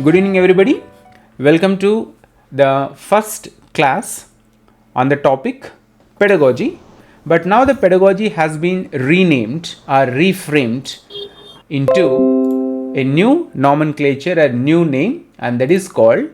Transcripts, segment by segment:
Good evening, everybody. Welcome to the first class on the topic pedagogy. But now the pedagogy has been renamed or reframed into a new nomenclature, a new name, and that is called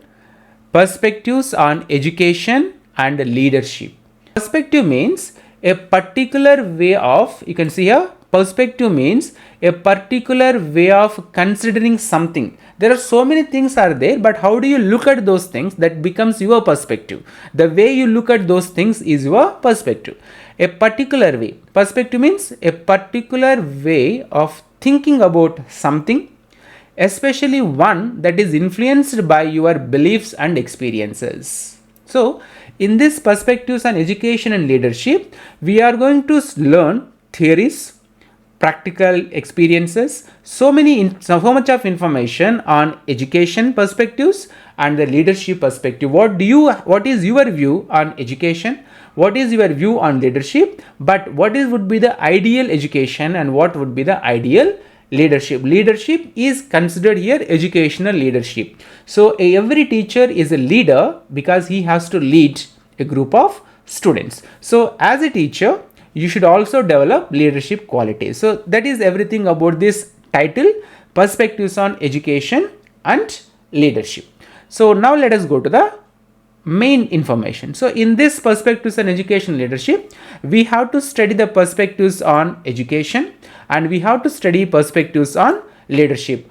Perspectives on Education and Leadership. Perspective means a particular way of, you can see here, perspective means a particular way of considering something. There are so many things are there, but how do you look at those things? That becomes your perspective. The way you look at those things is your perspective. A particular way. Perspective means a particular way of thinking about something, especially one that is influenced by your beliefs and experiences. So, in this perspectives on education and leadership, we are going to learn theories, practical experiences, so much of information on education perspectives and the leadership perspective. What is your view on education? What is your view on leadership? But would be the ideal education and what would be the ideal leadership? Leadership is considered here educational leadership. So every teacher is a leader because he has to lead a group of students. So as a teacher, you should also develop leadership qualities. So that is everything about this title, Perspectives on Education and Leadership. So now let us go to the main information. So in this perspectives on education leadership, we have to study the perspectives on education and we have to study perspectives on leadership.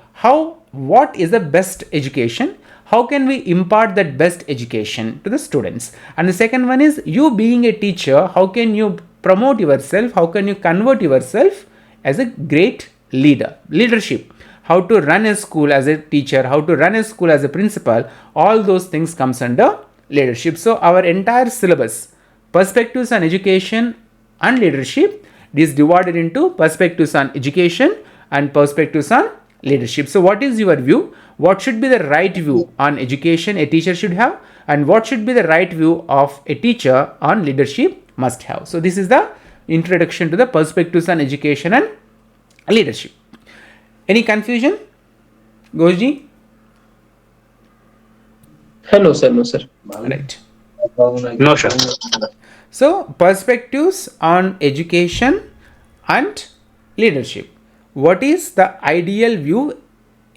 What is the best education? How can we impart that best education to the students? And the second one is, you being a teacher, how can you promote yourself? How can you convert yourself as a great leader? Leadership. How to run a school as a teacher, how to run a school as a principal, all those things comes under leadership. So our entire syllabus, perspectives on education and leadership, is divided into perspectives on education and perspectives on leadership. So what is your view? What should be the right view on education a teacher should have, and what should be the right view of a teacher on leadership must have? So this is the introduction to the perspectives on education and leadership. Any confusion, Ghoshji? No, sir. Right. No, sir. So perspectives on education and leadership. What is the ideal view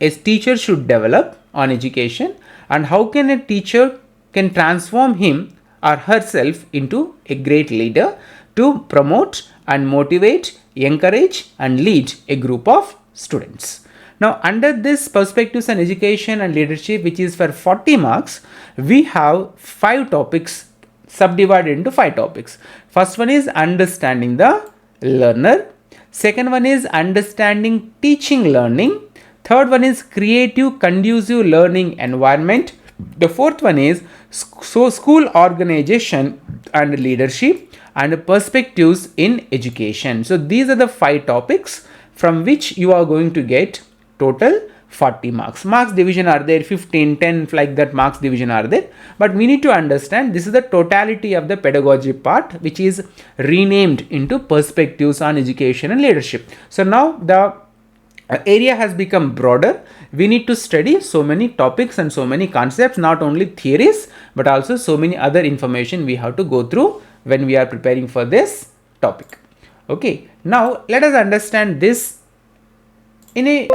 a teacher should develop on education, and how can a teacher can transform him or herself into a great leader to promote and motivate, encourage and lead a group of students. Now under this perspectives on education and leadership, which is for 40 marks, we have 5 topics subdivided into 5 topics. First one is understanding the learner. Second one is understanding teaching learning. Third one is creative conducive learning environment. The fourth one is school organization and leadership and perspectives in education. So these are the 5 topics from which you are going to get total 40 marks. Marks division are there, 15, 10, like that marks division are there. But we need to understand this is the totality of the pedagogy part, which is renamed into perspectives on education and leadership. So now the area has become broader. We need to study so many topics and so many concepts, not only theories, but also so many other information we have to go through when we are preparing for this topic. Okay, now let us understand this in a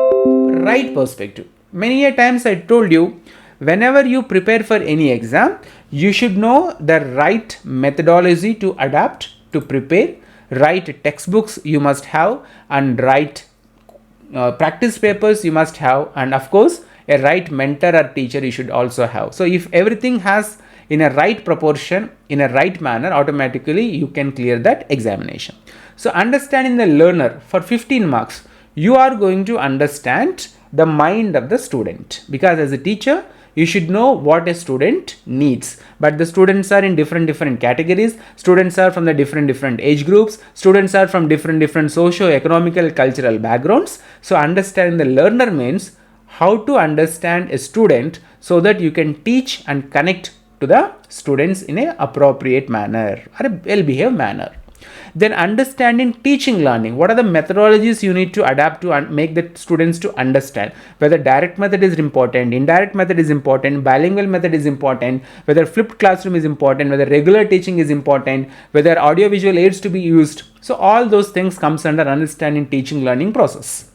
right perspective. Many a times I told you, whenever you prepare for any exam, you should know the right methodology to adapt, to prepare. Right textbooks you must have, and right practice papers you must have, and of course a right mentor or teacher you should also have. So if everything has in a right proportion, in a right manner, automatically you can clear that examination. So understanding the learner, for 15 marks, you are going to understand the mind of the student, because as a teacher you should know what a student needs. But the students are in different categories. Students are from the different age groups. Students are from different socio-economical, cultural backgrounds. So understanding the learner means how to understand a student so that you can teach and connect to the students in an appropriate manner or a well-behaved manner. Then understanding teaching learning. What are the methodologies you need to adapt to and make the students to understand? Whether direct method is important, indirect method is important, bilingual method is important, whether flipped classroom is important, whether regular teaching is important, whether audio visual aids to be used. So all those things comes under understanding teaching learning process.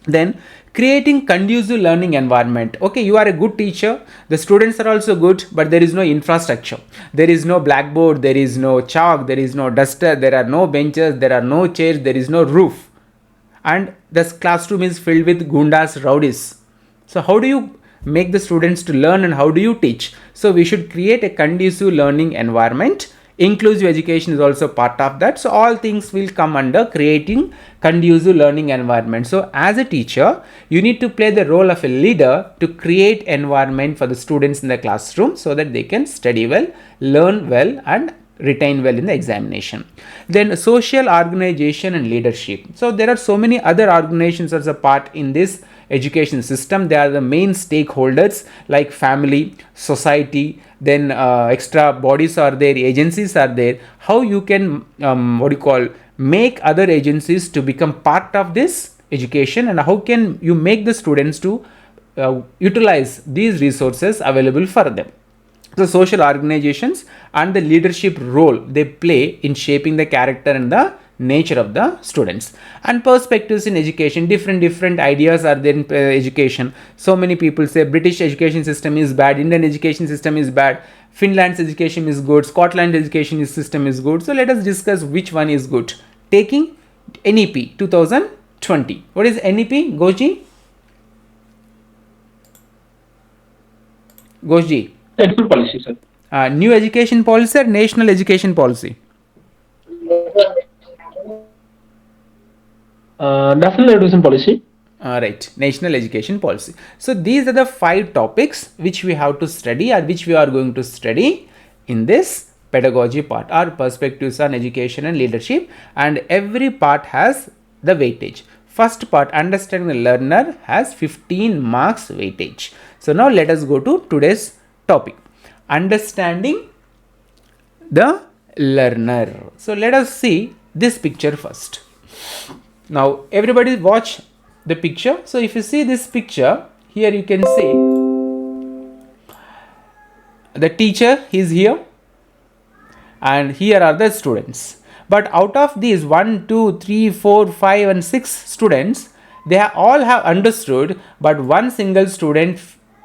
Then creating conducive learning environment. Okay, you are a good teacher, the students are also good, but there is no infrastructure, there is no blackboard, there is no chalk, there is no duster, there are no benches, there are no chairs, there is no roof, and this classroom is filled with gundas, rowdies. So how do you make the students to learn and how do you teach? So we should create a conducive learning environment. Inclusive education is also part of that. So all things will come under creating conducive learning environment. So as a teacher, you need to play the role of a leader to create environment for the students in the classroom so that they can study well, learn well, and retain well in the examination. Then social organization and leadership. So there are so many other organizations as a part in this education system. They are the main stakeholders like family, society, then extra bodies are there, agencies are there. How you can make other agencies to become part of this education, and how can you make the students to utilize these resources available for them. The social organizations and the leadership role they play in shaping the character and the nature of the students. And perspectives in education, different ideas are there in education. So many people say British education system is bad, Indian education system is bad, Finland's education is good, Scotland's education system is good. So let us discuss which one is good. Taking NEP 2020. What is NEP, Goji? Goji. Education policy, sir. New education policy or national education policy? National education policy. Right, national education policy. So these are the 5 topics which we have to study or which we are going to study in this pedagogy part or perspectives on education and leadership, and every part has the weightage. First part, understanding the learner, has 15 marks weightage. So now let us go to today's topic, understanding the learner. So let us see this picture first. Now everybody watch the picture. So if you see this picture, here you can see the teacher is here and here are the students. But out of these 1, 2, 3, 4, 5 and 6 students, they all have understood, but one single student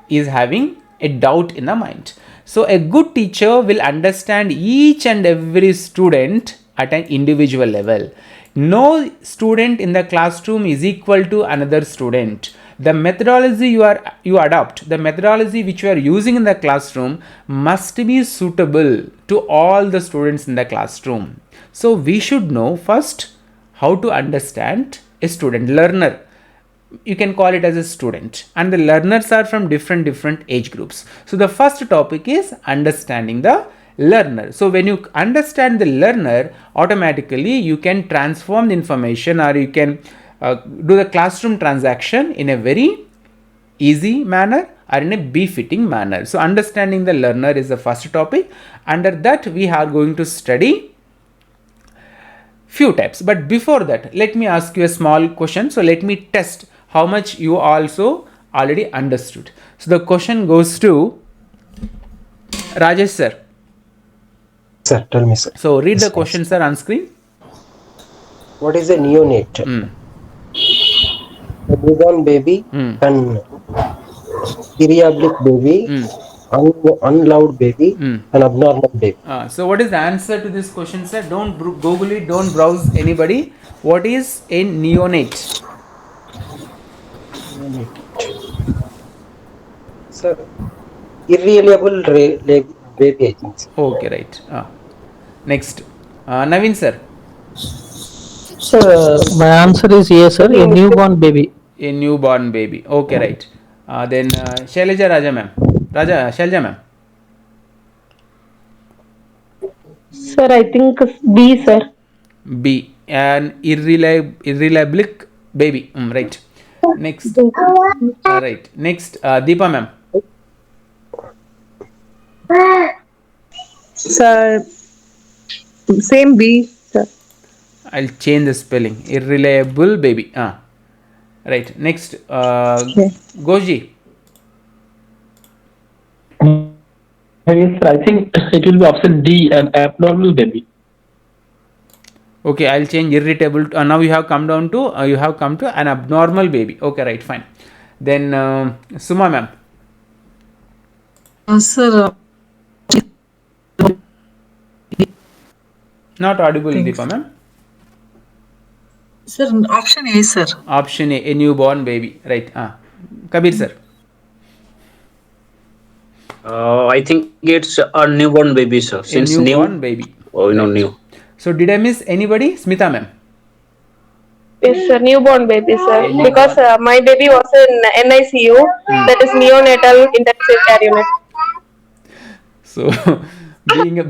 is having a doubt in the mind. So a good teacher will understand each and every student at an individual level. No student in the classroom is equal to another student. The methodology you adopt, the methodology which you are using in the classroom must be suitable to all the students in the classroom. So we should know first how to understand a student, learner. You can call it as a student, and the learners are from different age groups. So the first topic is understanding the learner. So when you understand the learner, automatically you can transform the information, or you can do the classroom transaction in a very easy manner or in a befitting manner. So understanding the learner is the first topic. Under that we are going to study few types. But before that, let me ask you a small question. So let me test how much you also already understood. So the question goes to Rajesh sir. Sir, tell me, sir. So read the question, sir, on screen. What is a neonate? A newborn baby, an periablic baby, unloved baby, an abnormal baby. So what is the answer to this question, sir? Don't Google it, don't browse anybody. What is a neonate? Sir, irreliable baby, I think. Okay, right. Next, Naveen sir. Sir, my answer is yes, sir. A newborn baby. A newborn baby. Okay, right. Then Shailaja Raja ma'am. Shailaja ma'am. Sir, I think B, sir. B. An irreliable baby. Right. Next. Right. Next, Deepa ma'am. Sir, same B, sir. I'll change the spelling. Irreliable baby. Right. Next, Goji. Yes, sir. I think it will be option D, an abnormal baby. Okay, I'll change irritable. Now you have come down to an abnormal baby. Okay, right, fine. Then Suma ma'am. Sir, Not audible, Deepa ma'am. sir, option A, sir. Option A newborn baby. Right. Kabir sir. I think it's a newborn baby, sir. Since a newborn baby. Oh, no, new. So did I miss anybody? Smita ma'am. Yes, sir. Newborn baby, sir. Because my baby was in NICU, that is neonatal intensive care unit. So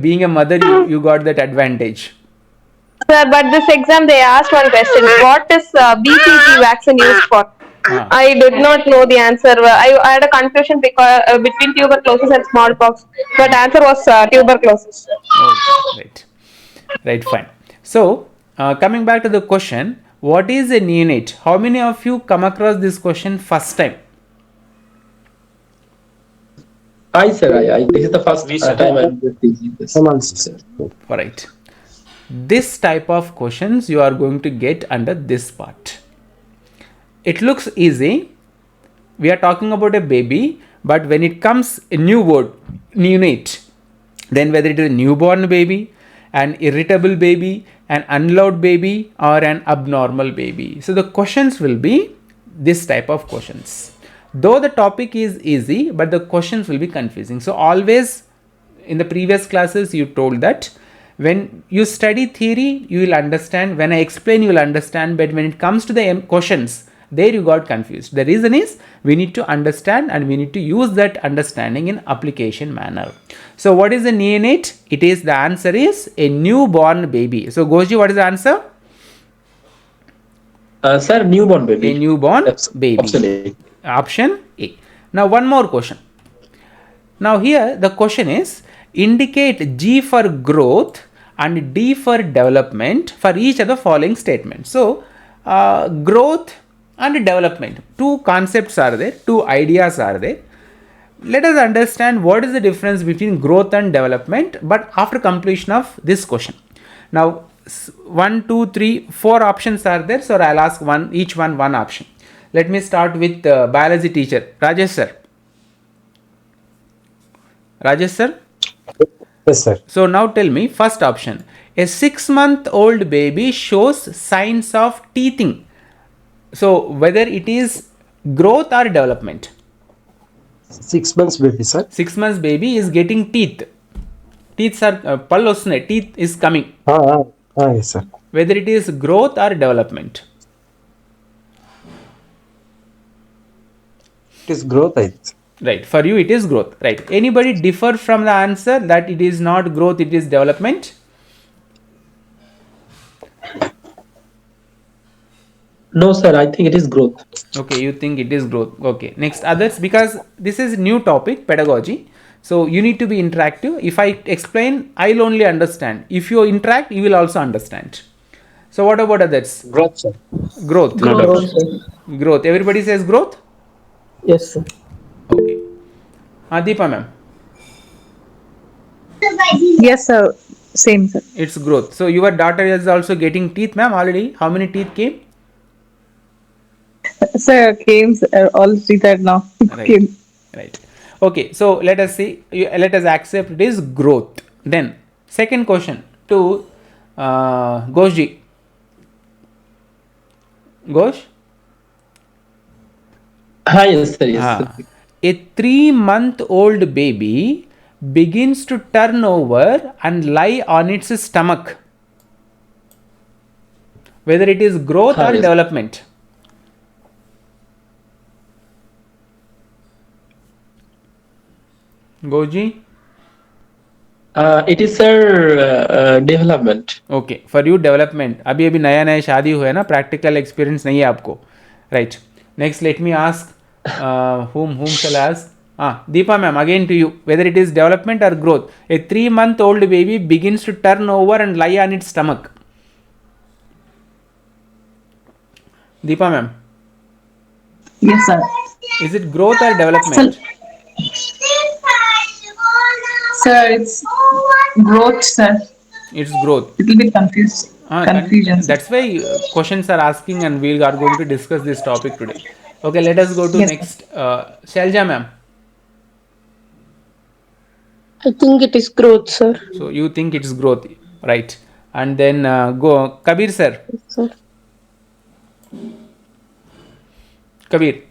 being a mother, you got that advantage. Sir, but this exam they asked one question. What is BCG vaccine used for? I did not know the answer. I had a confusion because between tuberculosis and smallpox, but answer was tuberculosis. Okay, right, fine. So coming back to the question, what is a neonate? How many of you come across this question first time? Sir. This is the first time I'm teaching this. All right. This type of questions you are going to get under this part. It looks easy. We are talking about a baby, but when it comes a new word, neonate, then whether it is a newborn baby, an irritable baby, an unloved baby, or an abnormal baby. So the questions will be this type of questions. Though the topic is easy, but the questions will be confusing. So always in the previous classes you told that when you study theory, you will understand. When I explain, you will understand. But when it comes to the questions, there you got confused. The reason is we need to understand and we need to use that understanding in application manner. So what is a neonate? The answer is a newborn baby. So Goji, what is the answer? Sir, newborn baby. A newborn baby. Option A. Option A. Now one more question. Now here the question is indicate G for growth and D for development for each of the following statements. So growth and development, two concepts are there, two ideas are there. Let us understand what is the difference between growth and development, but after completion of this question. Now 1, 2, 3, 4 options are there, so I'll ask each one option. Let me start with the biology teacher, Rajesh sir. Rajesh sir? Yes, sir. So now tell me, first option, a 6-month-old baby shows signs of teething. So whether it is growth or development? 6 months baby, sir. 6 months baby is getting teeth. Teeth are teeth is coming. Yes, sir. Whether it is growth or development? It is growth, I think. Right, for you it is growth. Right. Anybody differ from the answer that it is not growth, it is development? No, sir, I think it is growth. Okay, you think it is growth. Okay, next others, because this is new topic, pedagogy. So you need to be interactive. If I explain, I'll only understand. If you interact, you will also understand. So what about others? Growth, sir. Growth. Growth. Everybody says growth? Yes, sir. Okay. Deepa ma'am. Yes, sir. Same, sir. It's growth. So your daughter is also getting teeth, ma'am, already. How many teeth came? Sir, came all treated now. Right. Came. Right. Okay. So let us see. Let us accept it is growth. Then second question to Ghoshji. Ghosh? Yes, sir. Yes. A 3-month-old baby begins to turn over and lie on its stomach. Whether it is growth or Yes. development. Goji? It is, sir, development. Okay, for you development. अभी नया शादी हुआ है ना, practical experience नहीं है आपको. Right. Next, let me ask whom shall I ask? Deepa ma'am, again to you. Whether it is development or growth. A 3-month-old baby begins to turn over and lie on its stomach. Deepa ma'am, Yes, sir. is it growth or development? Sir, it's growth, sir. It's growth. Little bit confused. Confusion, sir. That's why questions are asking, and we are going to discuss this topic today. Okay, let us go to Yes, sir. next. Shalja ma'am. I think it is growth, sir. So you think it's growth, right? And then go Kabir sir. Sir. Kabir.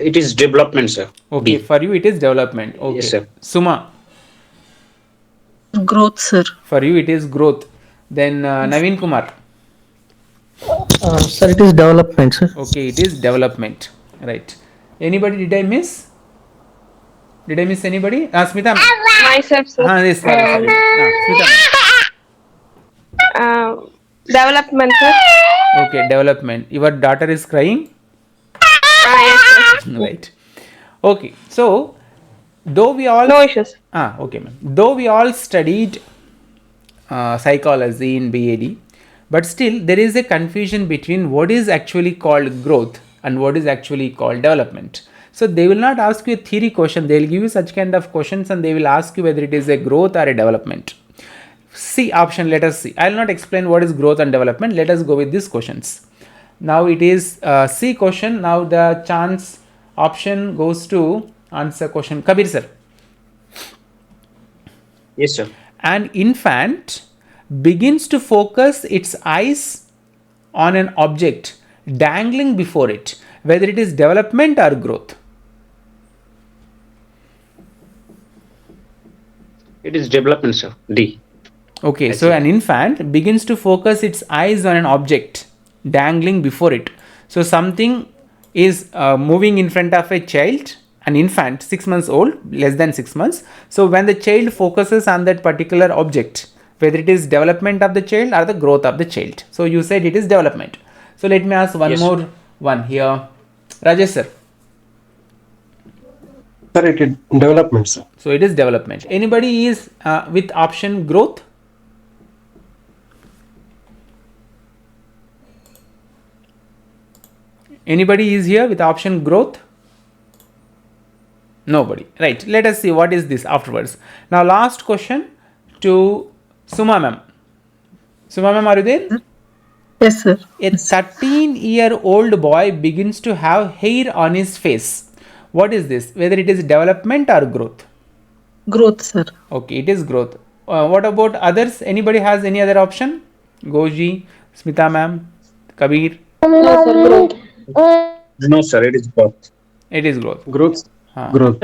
It is development, sir. Okay, D. for you it is development. Okay. Yes, sir. Suma. Growth, sir. For you it is growth. Then Naveen Kumar. Sir, it is development, sir. Okay, it is development. Right. Anybody did I miss? Did I miss anybody? Smita ma'am. Myself, sir. Yes, sorry. Smita ma'am. Development, sir. Okay, development. Your daughter is crying? Yes, sir. Right. Okay, so though we all No issues. okay ma'am. Though we all studied psychology in BAD, but still there is a confusion between what is actually called growth and what is actually called development. So they will not ask you a theory question, they will give you such kind of questions and they will ask you whether it is a growth or a development. C option, let us see. I will not explain what is growth and development. Let us go with these questions. Now it is C question. Now the chance option goes to answer question. Kabir sir. Yes, sir. An infant begins to focus its eyes on an object dangling before it, whether it is development or growth. It is development, sir. D. Okay, so an infant begins to focus its eyes on an object dangling before it. So something is moving in front of a child, an infant, 6 months old, less than 6 months. So when the child focuses on that particular object, whether it is development of the child or the growth of the child. So you said it is development. So let me ask one more one here. Rajesh sir. Sir, it is development, sir. So it is development. Anybody is with option growth? Anybody is here with option growth? Nobody. Right. Let us see what is this afterwards. Now last question to Suma ma'am. Suma ma'am, are you there? Yes, sir. A 13-year-old boy begins to have hair on his face. What is this? Whether it is development or growth? Growth, sir. Okay, it is growth. What about others? Anybody has any other option? Goji, Smita ma'am, Kabir. No, sir, growth. No, sir. It is growth. It is growth. Growth. Huh. Growth.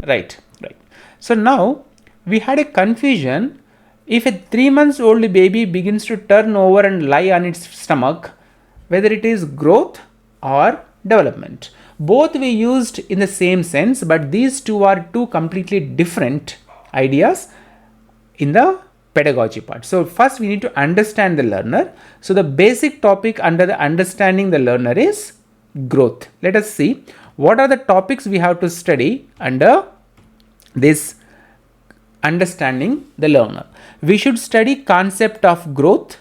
Right, right. So now we had a confusion. If a 3 months old baby begins to turn over and lie on its stomach, whether it is growth or development. Both we used in the same sense, but these two are two completely different ideas in the pedagogy part. So first we need to understand the learner. So the basic topic under the understanding the learner is growth. Let us see what are the topics we have to study under this understanding the learner. We should study concept of growth,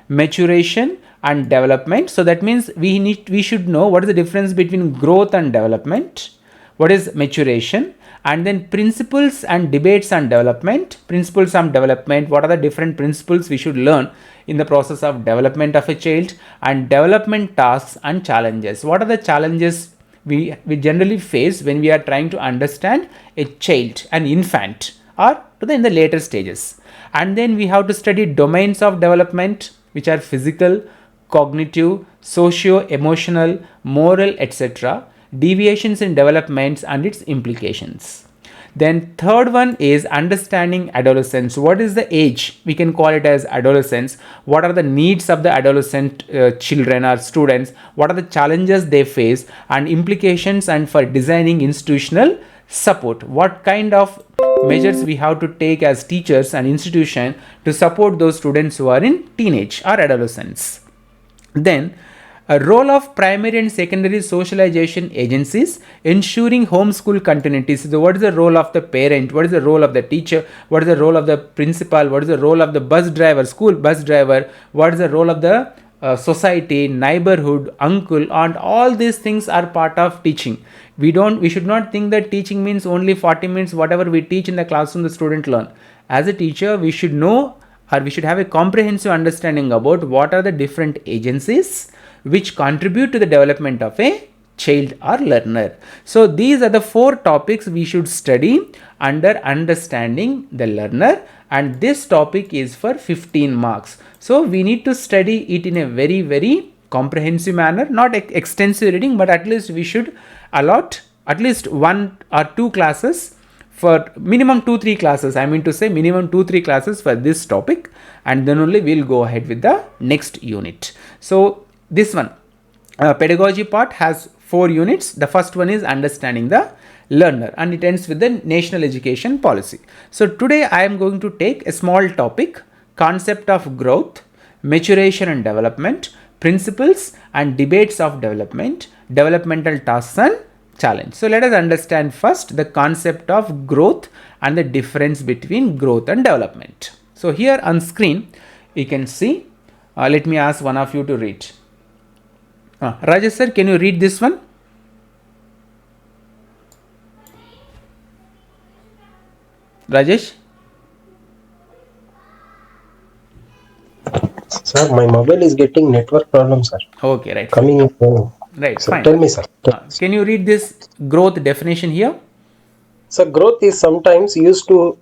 maturation and development. So that means we should know what is the difference between growth and development, what is maturation, and then principles and debates on development. Principles on development, what are the different principles we should learn in the process of development of a child, and development tasks and challenges. What are the challenges we generally face when we are trying to understand a child, an infant, or in the later stages. And then we have to study domains of development, which are physical, cognitive, socio-emotional, moral, etc. Deviations in developments and its implications. Then third one is understanding adolescence. What is the age? We can call it as adolescence. What are the needs of the adolescent children or students? What are the challenges they face and implications, and for designing institutional support? What kind of measures we have to take as teachers and institution to support those students who are in teenage or adolescence? Then a role of primary and secondary socialization agencies ensuring homeschool continuity. So what is the role of the parent? What is the role of the teacher? What is the role of the principal? What is the role of the bus driver, school bus driver? What is the role of the society, neighborhood, uncle, aunt, all these things are part of teaching. We should not think that teaching means only 40 minutes, whatever we teach in the classroom, the student learn. As a teacher, we should know, or we should have a comprehensive understanding about what are the different agencies which contribute to the development of a child or learner. So these are the 4 topics we should study under understanding the learner, and this topic is for 15 marks. So we need to study it in a very, very comprehensive manner, not extensive reading, but at least we should allot at least 1 or 2 classes, for minimum 2-3 classes, I mean to say minimum 2-3 classes for this topic, and then only we'll go ahead with the next unit. So this one, pedagogy part has 4 units. The first one is understanding the learner, and it ends with the national education policy. So today I am going to take a small topic, concept of growth, maturation and development, principles and debates of development, developmental tasks and challenge. So let us understand first the concept of growth and the difference between growth and development. So here on screen you can see, let me ask one of you to read. Rajesh sir, can you read this one? Rajesh? Sir, my mobile is getting network problems, sir. Okay, right. Coming in phone. Right, So fine. tell me, sir. Can you read this growth definition here? So growth is sometimes used to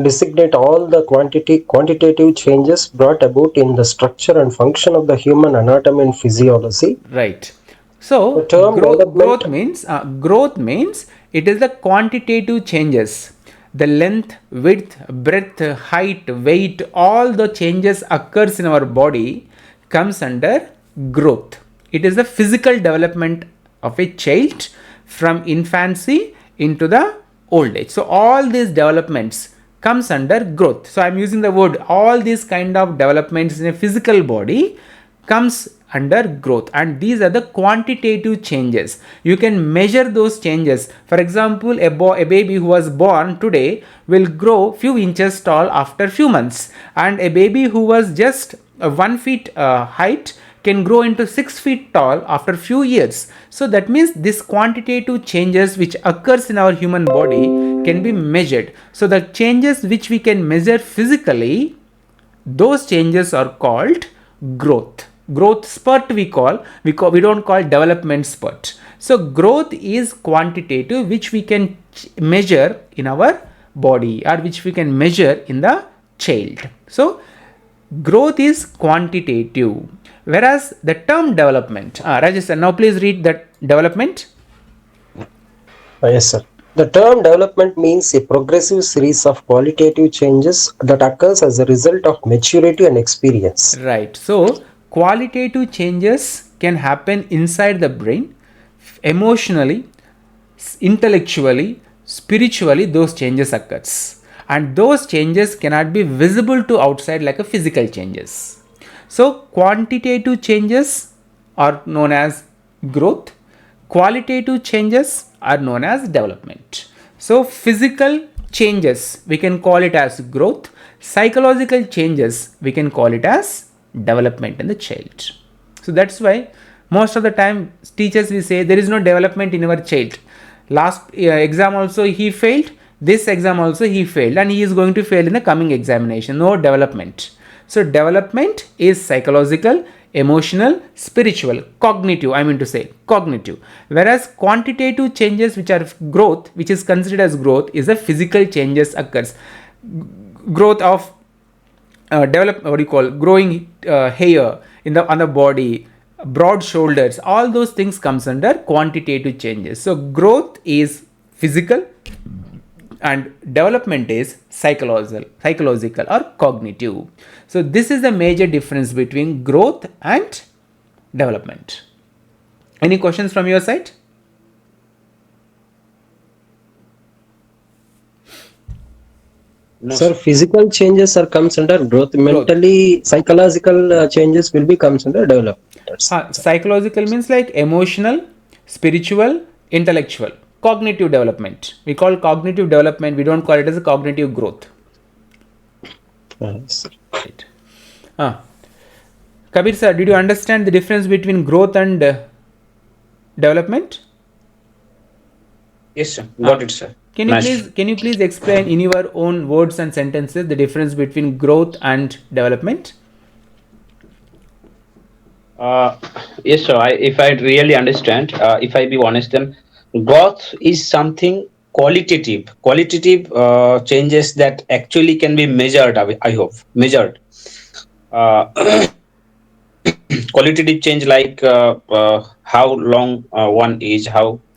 designate all the quantitative changes brought about in the structure and function of the human anatomy and physiology. Right. So The term growth means it is the quantitative changes. The length, width, breadth, height, weight, all the changes occurs in our body comes under growth. It is the physical development of a child from infancy into the old age. So all these developments comes under growth. So I am using the word, all these kind of developments in a physical body comes under growth, and these are the quantitative changes. You can measure those changes. For example, a baby who was born today will grow few inches tall after few months, and a baby who was just 1 feet height can grow into 6 feet tall after few years. So that means this quantitative changes which occurs in our human body can be measured. So the changes which we can measure physically, those changes are called growth. Growth spurt we don't call development spurt. So growth is quantitative, which we can measure in our body, or which we can measure in the child. So growth is quantitative, whereas the term development, Rajesh sir, now please read that development. Yes, sir. The term development means a progressive series of qualitative changes that occurs as a result of maturity and experience. Right. So qualitative changes can happen inside the brain, emotionally, intellectually, spiritually, those changes occurs, and those changes cannot be visible to outside like a physical changes. So quantitative changes are known as growth, qualitative changes are known as development. So physical changes we can call it as growth, psychological changes we can call it as development in the child. So that's why most of the time teachers will say there is no development in our child. Last exam also he failed, this exam also he failed, and he is going to fail in the coming examination. No development. So development is psychological, emotional, spiritual, cognitive, I mean to say cognitive, whereas quantitative changes which are growth, which is considered as growth, is a physical changes occurs. Growth of growing hair on the body, broad shoulders, all those things comes under quantitative changes. So growth is physical and development is psychological or cognitive. So this is the major difference between growth and development. Any questions from your side? No, sir, physical changes are comes under growth. Mentally, psychological changes will be comes under development. Psychological means like emotional, spiritual, intellectual. Cognitive development. We call cognitive development. We don't call it as a cognitive growth. Yes. Right. Kabir sir, did you understand the difference between growth and development? Yes, sir. Got it, sir. Can you please explain in your own words and sentences the difference between growth and development? Yes, sir. If I really understand, if I be honest, then growth is something qualitative. Qualitative changes that actually can be measured. I hope measured. Qualitative change like how long one is,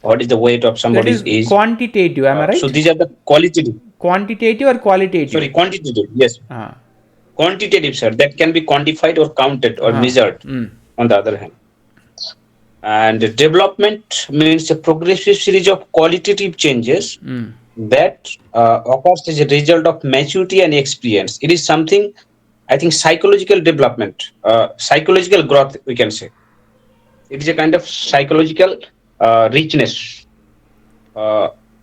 what is the weight of That somebody's is age. quantitative, am I right? So these are the qualitative. Quantitative or qualitative? Sorry, quantitative. Yes. Ah. Quantitative, sir, that can be quantified or counted or measured. On the other hand, and development means a progressive series of qualitative changes that occurs as a result of maturity and experience. It is something, I think, psychological development, psychological growth, we can say. It is a kind of psychological richness.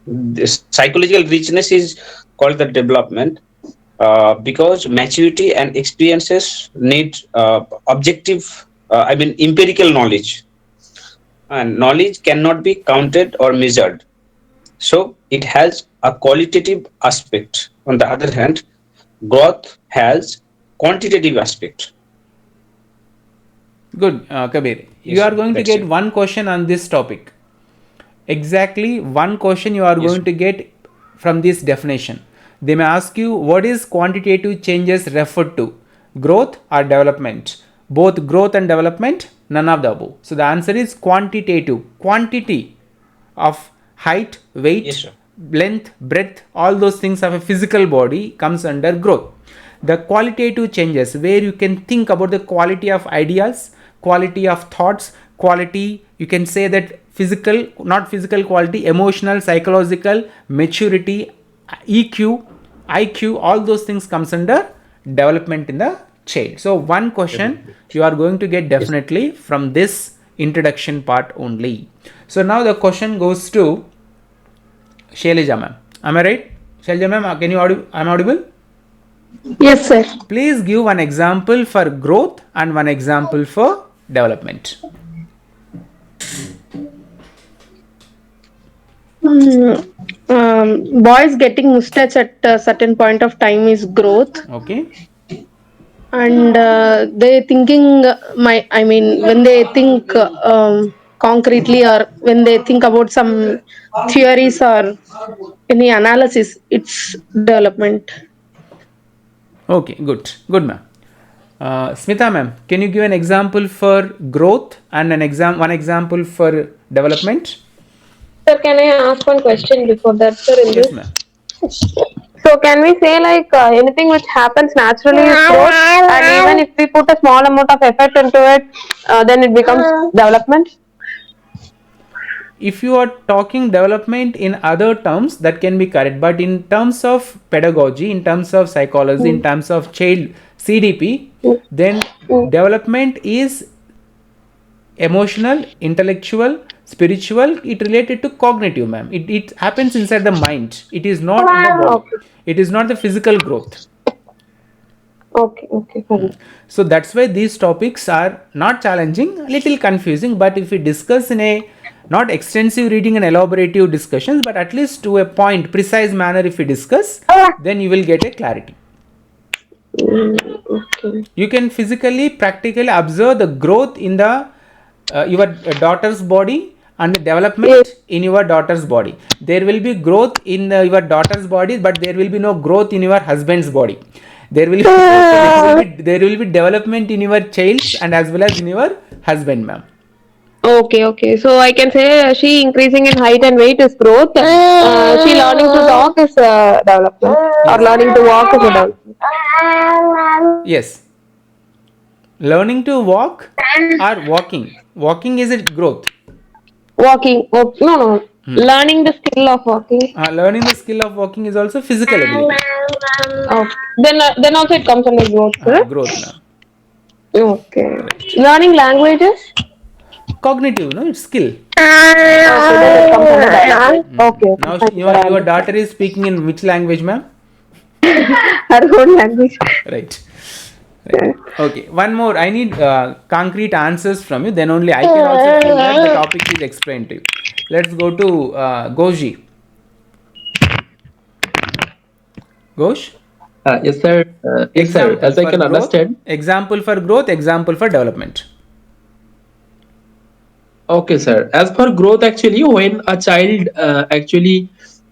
This psychological richness is called the development. Because maturity and experiences need objective, empirical knowledge, and knowledge cannot be counted or measured. So it has a qualitative aspect. On the other hand, growth has quantitative aspect. Good, Kabir. Yes, you are sir. going to That's get it. one question on this topic. Exactly one question you are Yes, going sir. to get from this definition. They may ask you, what is quantitative changes referred to? Growth or development? Both growth and development? None of the above. So the answer is quantitative. Quantity of height, weight, Yes, sir. length, breadth, all those things of a physical body comes under growth. The qualitative changes where you can think about the quality of ideas, quality of thoughts, quality, you can say that physical, not physical quality, emotional, psychological, maturity, EQ, IQ, all those things comes under development in the child. So one question you are going to get definitely from this introduction part only. So now the question goes to Shailaja ma'am. Am I right? Shailaja ma'am, can you I'm audible? Yes, sir. Please give one example for growth and one example for development. Boys getting mustache at a certain point of time is growth, Okay. and they thinking when they think concretely, or when they think about some theories or any analysis, it's development. Okay, good. Good ma'am. Smita ma'am, can you give an example for growth and one example for development? Sir, can I ask one question before that, sir? In Yes this? ma'am. So can we say like anything which happens naturally is growth, and even if we put a small amount of effort into it, then it becomes development? If you are talking development in other terms, that can be correct, but in terms of pedagogy, in terms of psychology, in terms of child CDP, then development is emotional, intellectual, spiritual. It related to cognitive, ma'am. It happens inside the mind. It is not in the body. It is not the physical growth. Okay, fine. So that's why these topics are not challenging, a little confusing, but if we discuss in a not extensive reading and elaborative discussions, but at least to a point, precise manner, if we discuss, then you will get a clarity. Okay. You can physically, practically observe the growth in the your daughter's body and the development in your daughter's body. There will be growth in your daughter's body, but there will be no growth in your husband's body. There will be development in your child's and as well as in your husband, ma'am. Okay. So I can say she increasing in height and weight is growth. She learning to talk is development, or learning to walk is a development. Yes. Learning to walk or walking. Walking is a growth. Walking. Oh, no. Learning the skill of walking. Learning the skill of walking is also physical ability. Okay. Then also it comes under growth, correct? Growth, ma'am. Okay. Learning languages. Cognitive, no, it's skill. Okay, then it comes under development. Okay. Now your daughter is speaking in which language, ma'am? Her own language. Right. Right. Okay, one more. I need concrete answers from you. Then only I can also feel that the topic is explained to you. Let's go to Goji. Ghosh? Yes, sir. Yes, sir. Example As I for can growth. understand. Example for growth. Example for development. Okay, sir. As for growth, actually, when a child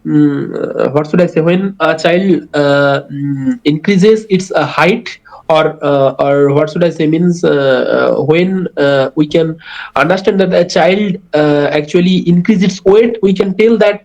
what should I say? When a child increases its height, or what should I say? Means when we can understand that a child actually increases its weight, we can tell that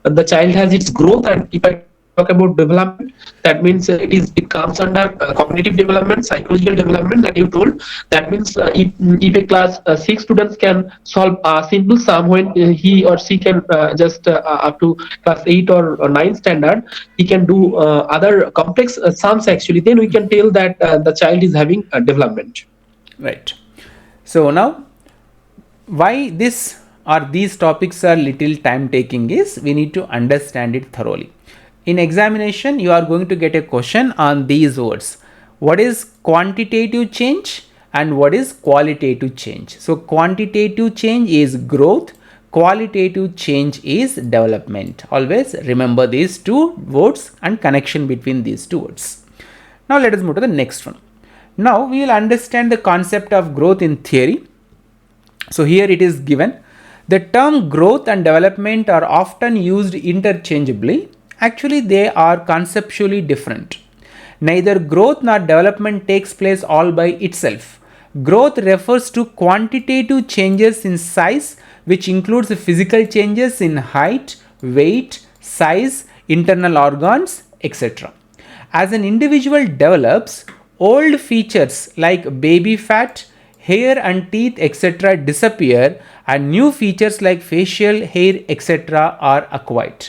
the child has its growth. And if I talk about development, that means it comes under cognitive development, psychological development that you told. That means if a class 6 students can solve a simple sum, when he or she can just up to class 8 or 9 standard, he can do other complex sums actually, then we can tell that the child is having development. Right. So now, why this or these topics are little time taking is we need to understand it thoroughly. In examination, you are going to get a question on these words. What is quantitative change and what is qualitative change? So quantitative change is growth, qualitative change is development. Always remember these two words and connection between these two words. Now let us move to the next one. Now we will understand the concept of growth in theory. So here it is given. The term growth and development are often used interchangeably. Actually, they are conceptually different. Neither growth nor development takes place all by itself. Growth refers to quantitative changes in size, which includes physical changes in height, weight, size, internal organs, etc. As an individual develops, old features like baby fat, hair and teeth, etc. disappear and new features like facial hair, etc. are acquired.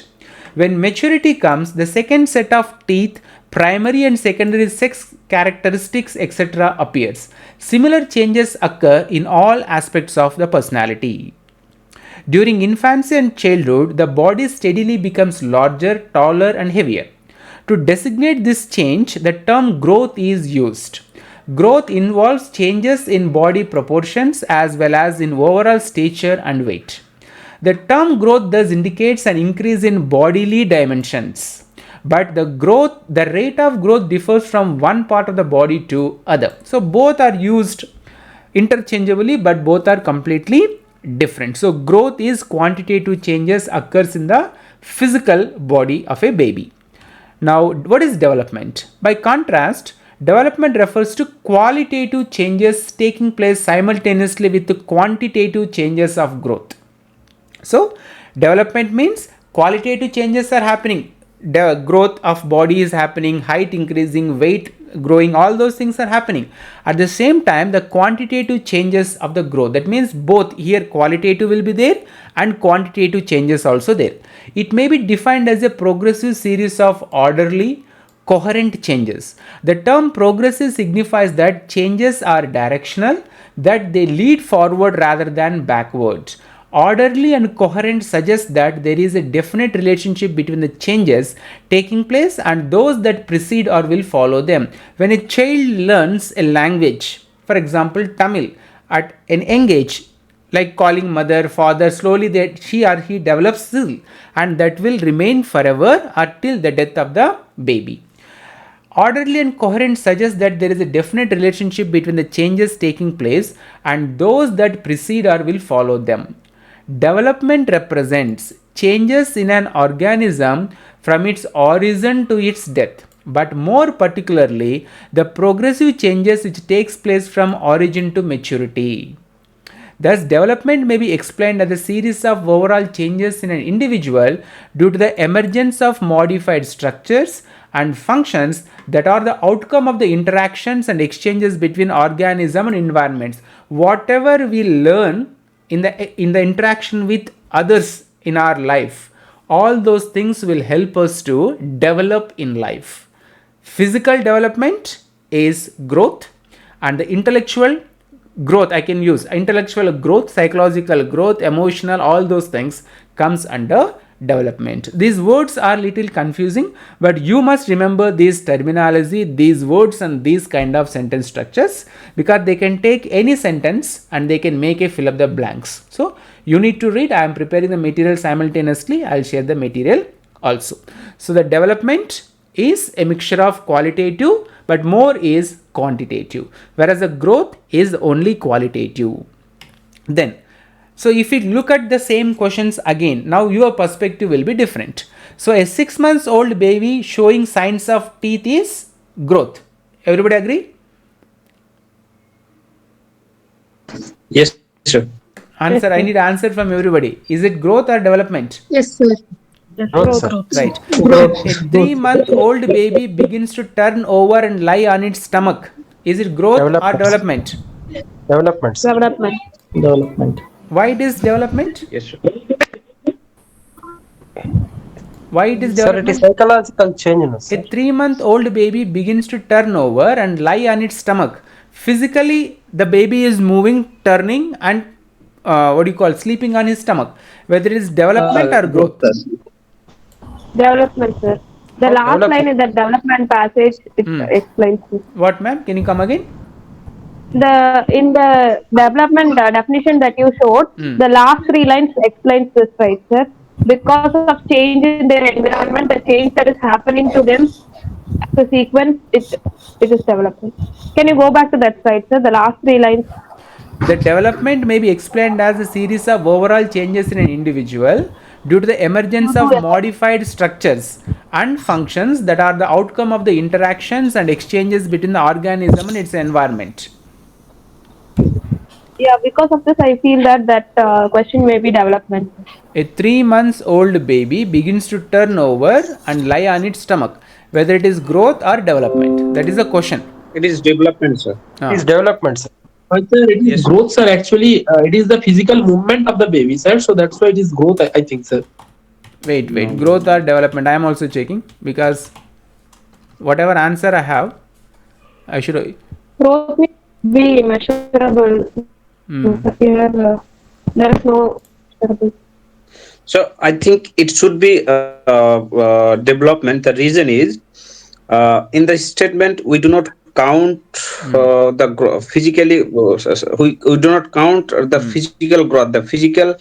When maturity comes, the second set of teeth, primary and secondary sex characteristics, etc. appears. Similar changes occur in all aspects of the personality. During infancy and childhood, the body steadily becomes larger, taller and heavier. To designate this change, the term growth is used. Growth involves changes in body proportions as well as in overall stature and weight. The term growth thus indicates an increase in bodily dimensions, but the rate of growth differs from one part of the body to other. So both are used interchangeably, but both are completely different. So growth is quantitative changes occurs in the physical body of a baby. Now, what is development? By contrast, development refers to qualitative changes taking place simultaneously with the quantitative changes of growth. So, development means qualitative changes are happening. The growth of body is happening, height increasing, weight growing, all those things are happening. At the same time, the quantitative changes of the growth, that means both here qualitative will be there and quantitative changes also there. It may be defined as a progressive series of orderly, coherent changes. The term progressive signifies that changes are directional, that they lead forward rather than backward. Orderly and coherent suggests that there is a definite relationship between the changes taking place and those that precede or will follow them. When a child learns a language, for example Tamil, at an young age, like calling mother, father, slowly that she or he develops skill, and that will remain forever until the death of the baby. Orderly and coherent suggests that there is a definite relationship between the changes taking place and those that precede or will follow them. Development represents changes in an organism from its origin to its death, but more particularly the progressive changes which takes place from origin to maturity. Thus, development may be explained as a series of overall changes in an individual due to the emergence of modified structures and functions that are the outcome of the interactions and exchanges between organism and environments. Whatever we learn in the interaction with others in our life, all those things will help us to develop in life. Physical development is growth, and the intellectual growth, I can use intellectual growth, psychological growth, emotional, all those things comes under development. These words are little confusing, but you must remember these terminology, these words and these kind of sentence structures, because they can take any sentence and they can make a fill up the blanks. So you need to read. I am preparing the material simultaneously. I'll share the material also. So the development is a mixture of qualitative, but more is quantitative, whereas the growth is only qualitative. Then, so if you look at the same questions again, now your perspective will be different. So a 6 months old baby showing signs of teeth is growth. Everybody agree? Yes, sir. Answer, I need answer from everybody. Is it growth or development? Yes, sir. Growth, sir. Right. A 3-month-old baby begins to turn over and lie on its stomach. Is it growth or development? Development, sir. Development. Development. Why it is development? Yes, sir. Why it is Sir, it development? is psychological change, no, A sir. 3-month-old baby begins to turn over and lie on its stomach. Physically, the baby is moving, turning, and sleeping on his stomach. Whether it is development or growth. Development, sir. The last line in the development passage, it explains this. What, ma'am? Can you come again? In the development definition that you showed, the last 3 lines explains this, right, sir? Because of change in their environment, the change that is happening to them, the sequence, it is development. Can you go back to that slide, sir? The last 3 lines. The development may be explained as a series of overall changes in an individual due to the emergence of modified structures and functions that are the outcome of the interactions and exchanges between the organism and its environment. Yeah, because of this, I feel that question may be development. A 3-month-old baby begins to turn over and lie on its stomach. Whether it is growth or development, that is the question. It is development, sir. It is development, sir. Sir, it is growth, sir. Actually, it is the physical movement of the baby, sir. So that's why it is growth, I think, sir. Wait, growth or development? I am also checking, because whatever answer I have, I should. Growth may be measurable. Here, there is no measurable. So I think it should be development. The reason is, in the statement we do not count the physically. We do not count the physical growth, the physical,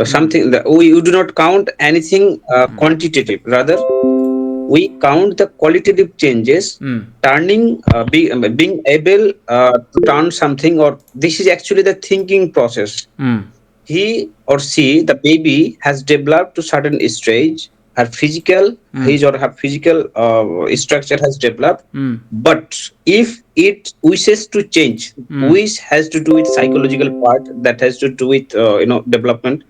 something that we do not count anything quantitative. Rather, we count the qualitative changes, turning, being able to turn something, or this is actually the thinking process. He or she, the baby, has developed to certain stage. Her physical, his or her physical structure has developed. But if it wishes to change, which has to do with psychological part, that has to do with development.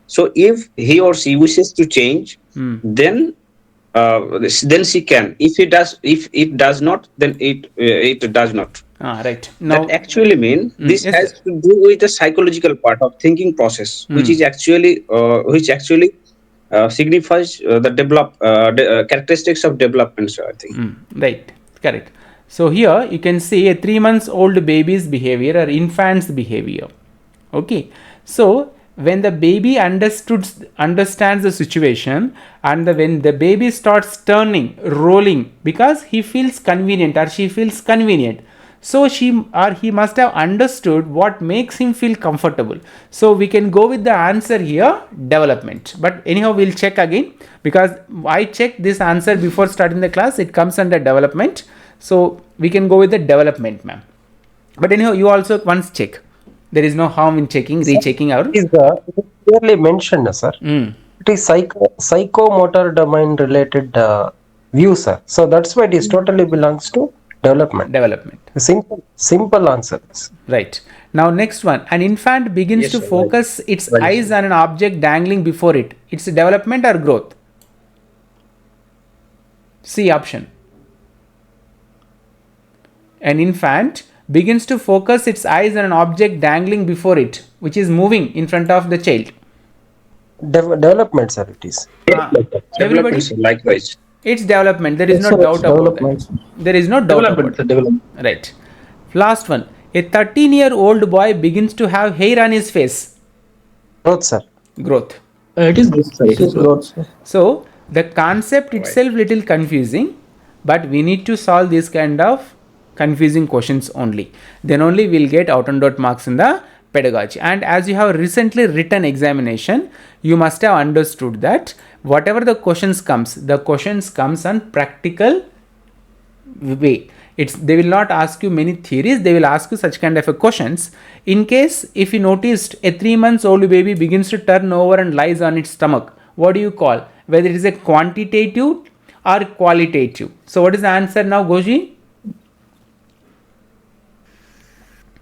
So if he or she wishes to change, then she can. If it does not, then it does not. Right. Now, that actually mean this has to do with the psychological part of thinking process, which is actually signifies the characteristics of development, sir, I think. Right. Correct. So here you can see a 3-month-old baby's behavior or infant's behavior. Okay. So when the baby understands the situation, and when the baby starts turning, rolling, because he feels convenient or she feels convenient, so she or he must have understood what makes him feel comfortable. So we can go with the answer here, development. But anyhow, we'll check again, because I checked this answer before starting the class. It comes under development. So we can go with the development, ma'am. But anyhow, you also once check. There is no harm in checking, rechecking out. It is clearly mentioned, sir. It is psychomotor domain related view, sir. So that's why it is totally belongs to development. Simple answers. Right. Now next one. An infant begins to focus its eyes on an object dangling before it. It's development or growth? C option. An infant begins to focus its eyes on an object dangling before it, which is moving in front of the child. Development, sir, it is. Everybody? Likewise. It's development. There is no doubt about that. There is no doubt about it. Right. Last one. A 13-year-old boy begins to have hair on his face. Growth, sir. Growth. It is growth, sir. It is growth. Sir. So the concept itself little confusing, but we need to solve this kind of confusing questions only. Then only we'll get out and out marks in the pedagogy. And as you have recently written examination, you must have understood that whatever the questions comes on practical way. They will not ask you many theories, they will ask you such kind of a questions. In case if you noticed a 3 months old baby begins to turn over and lies on its stomach, what do you call? Whether it is a quantitative or qualitative. So what is the answer now, Goji?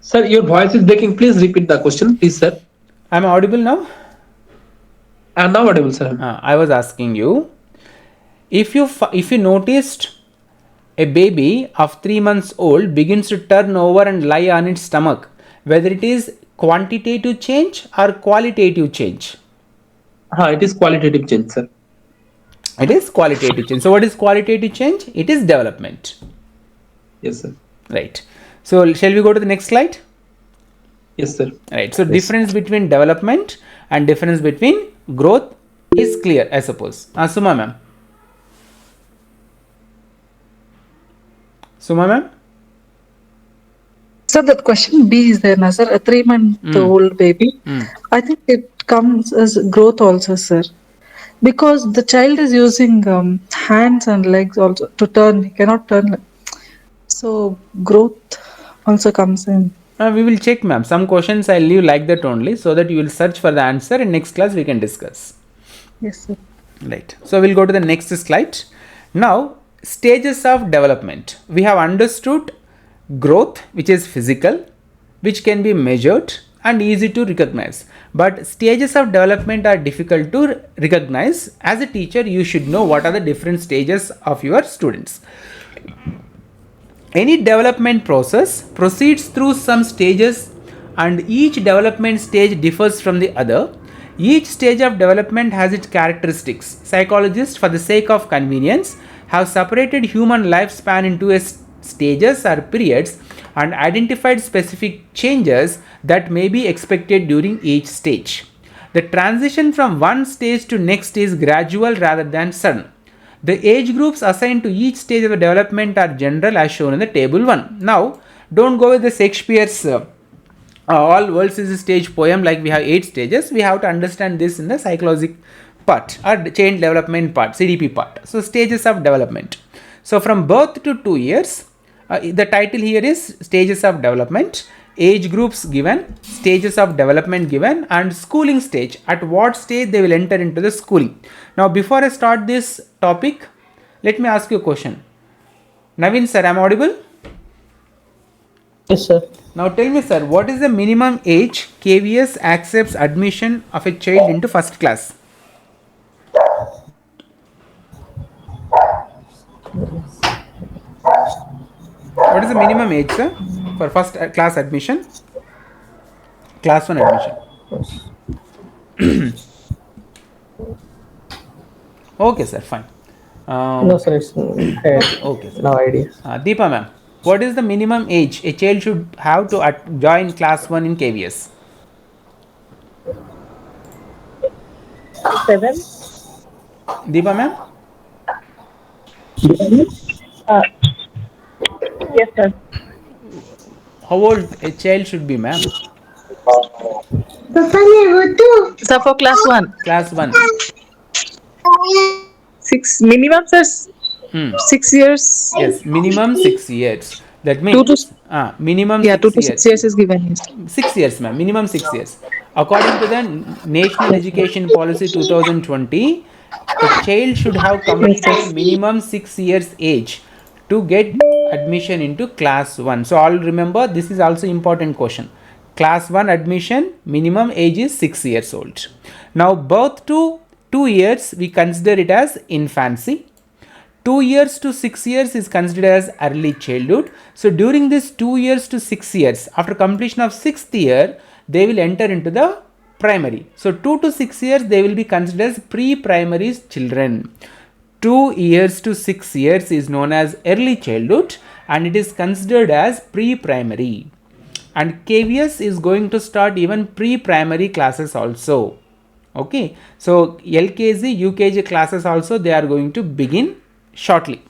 Sir, your voice is breaking. Please repeat the question, please, sir. Am I audible now? I am now audible, sir. I was asking you, if you noticed a baby of 3 months old begins to turn over and lie on its stomach, whether it is quantitative change or qualitative change? It is qualitative change, sir. It is qualitative change. So what is qualitative change? It is development. Yes, sir. Right. So shall we go to the next slide? Yes, sir. Right. So difference between development and difference between growth is clear, I suppose. Suma ma'am. Suma ma'am? So that question B is there, na, sir? A 3-month-old baby. I think it comes as growth also, sir. Because the child is using hands and legs also to turn. He cannot turn. So growth also comes in. We will check, ma'am. Some questions I'll leave like that only, so that you will search for the answer. In next class we can discuss. Yes, sir. Right. So we'll go to the next slide. Now, stages of development. We have understood growth, which is physical, which can be measured and easy to recognize. But stages of development are difficult to recognize. As a teacher, you should know what are the different stages of your students. Any development process proceeds through some stages, and each development stage differs from the other. Each stage of development has its characteristics. Psychologists, for the sake of convenience, have separated human lifespan into stages or periods and identified specific changes that may be expected during each stage. The transition from one stage to next is gradual rather than sudden. The age groups assigned to each stage of the development are general as shown in the table 1. Now, don't go with the Shakespeare's all worlds is a stage poem, like we have 8 stages. We have to understand this in the psychological part or chain development part, CDP part. So, stages of development. So, from birth to 2 years, the title here is stages of development. Age groups given, stages of development given, and schooling stage. At what stage they will enter into the schooling. Now, before I start this topic, let me ask you a question. Naveen sir, am I audible? Yes, sir. Now tell me, sir, what is the minimum age KVS accepts admission of a child into first class? What is the minimum age, sir, for first class admission? Class 1 admission. Okay, sir, fine. No, sir, it's okay, sir. No idea. Deepa ma'am, what is the minimum age a child should have to join class 1 in KVS? 7. Deepa ma'am? Yes, sir. How old a child should be, ma'am? Sir, for class 1. Class 1. 6 minimum, sir. 6 years. Yes, minimum 6 years. That means 2 to minimum 2 to 6 years is given. 6 years, ma'am. Minimum 6 years. According to the National Education Policy 2020, a child should have completed minimum 6 years age to get admission into class 1. So all remember, this is also important question. Class 1 admission, minimum age is 6 years old. Now birth to 2 years, we consider it as infancy. 2 years to 6 years is considered as early childhood. So during this 2 years to 6 years, after completion of 6th year, they will enter into the primary. So 2 to 6 years, they will be considered as pre-primary children. 2 years to 6 years is known as early childhood and it is considered as pre-primary. And KVS is going to start even pre-primary classes also. Okay, so LKG, UKG classes also they are going to begin shortly.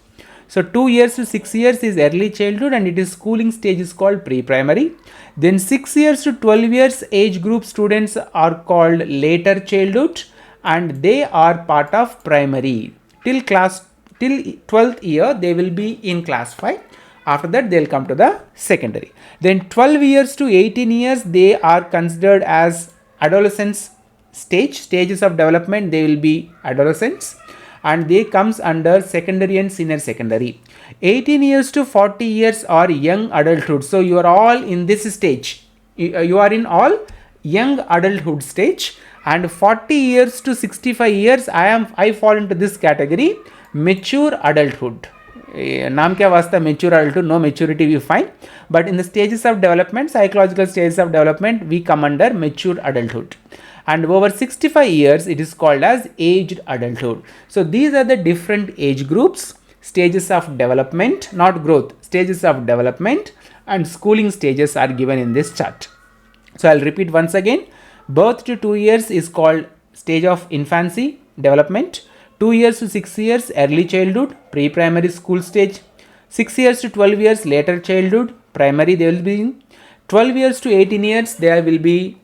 So 2 years to 6 years is early childhood and it is schooling stage is called pre-primary. Then 6 years to 12 years age group students are called later childhood and they are part of primary. Till 12th year they will be in class 5. After that they will come to the secondary. Then 12 years to 18 years they are considered as adolescence stages of development. They will be adolescents and they comes under secondary and senior secondary. 18 years to 40 years are young adulthood. So you are all in this stage. You are in all young adulthood stage. And 40 years to 65 years I fall into this category, mature adulthood. नाम क्या वास्ता mature adulthood, no maturity we find, but in the stages of development, psychological stages of development, we come under mature adulthood. And over 65 years it is called as aged adulthood. So these are the different age groups, stages of development, not growth, stages of development, and schooling stages are given in this chart. So I'll repeat once again. Birth to 2 years is called stage of infancy development. 2 years to 6 years early childhood, pre-primary school stage. 6 years to 12 years later childhood, primary they will be in. 12 years to 18 years they will be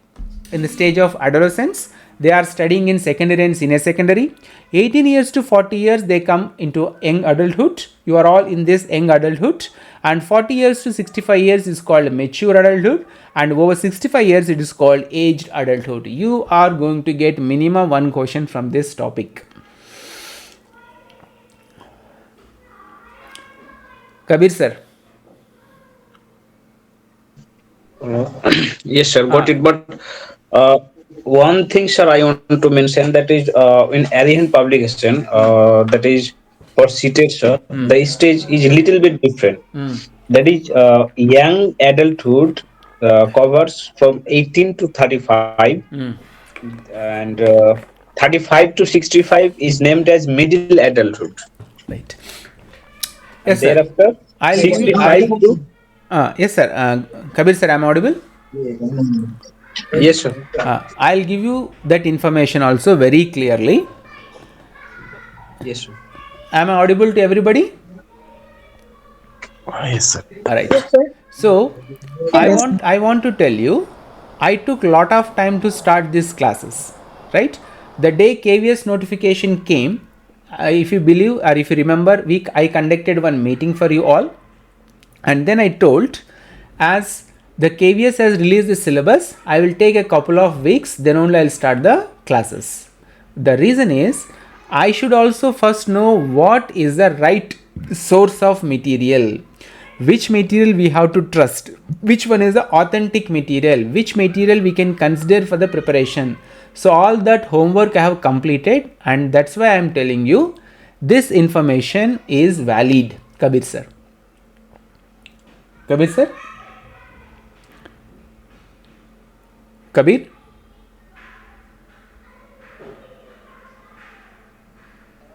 in the stage of adolescence. They are studying in secondary and senior secondary. 18 years to 40 years they come into young adulthood. You are all in this young adulthood. And 40 years to 65 years is called mature adulthood. And over 65 years it is called aged adulthood. You are going to get minimum one question from this topic. Kabir sir. Yes, sir, got it. But one thing, sir, I want to mention that is in Arihan publication, that is for seated, sir, the stage is little bit different. That is young adulthood covers from 18 to 35, and 35 to 65 is named as middle adulthood. Right. Yes, sir. Thereafter, I'll 65 to yes, sir. Kabir sir, am I audible? yes, sir. I'll give you that information also very clearly. Yes, sir. Am I audible to everybody? Yes, sir. All right. So I want to tell you, I took lot of time to start these classes. Right? The day KVS notification came, if you believe or if you remember, I conducted one meeting for you all, and then I told, as the KVS has released the syllabus, I will take a couple of weeks, then only I'll start the classes. The reason is, I should also first know what is the right source of material, which material we have to trust, which one is the authentic material, which material we can consider for the preparation. So all that homework I have completed, and that's why I am telling you this information is valid. Kabir sir. Kabir sir? Kabir?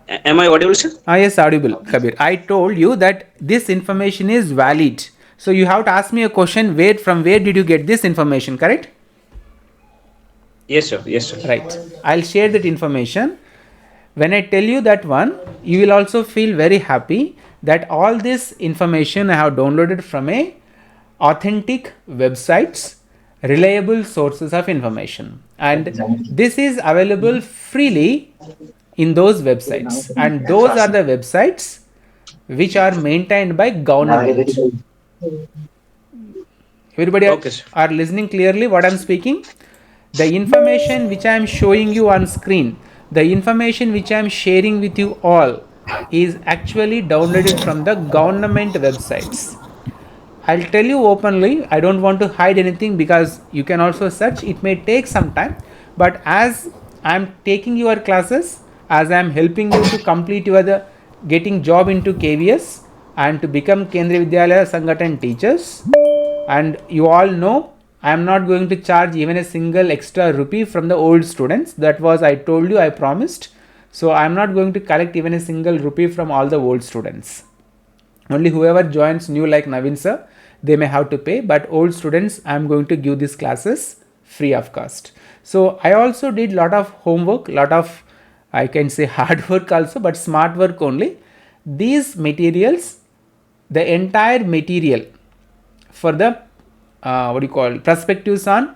Am I audible, sir? Yes, audible, Kabir. I told you that this information is valid. So you have to ask me a question, from where did you get this information, correct? Yes, sir. Yes, sir. Right. I'll share that information. When I tell you that one, you will also feel very happy that all this information I have downloaded from a authentic websites, reliable sources of information, and this is available freely in those websites, and those are the websites which are maintained by government. Everybody are listening clearly what I am speaking? The information which I am showing you on screen, the information which I am sharing with you all is actually downloaded from the government websites. I'll tell you openly, I don't want to hide anything because you can also search. It may take some time, but as I'm taking your classes, as I'm helping you to complete your getting job into KVS and to become Kendriya Vidyalaya Sangathan teachers, and you all know I am not going to charge even a single extra rupee from the old students. That was, I told you, I promised. So I am not going to collect even a single rupee from all the old students. Only whoever joins new like Navin sir, they may have to pay, but old students I am going to give these classes free of cost. So I also did lot of homework, lot of, I can say, hard work also, but smart work only. These materials, the entire material for the perspectives on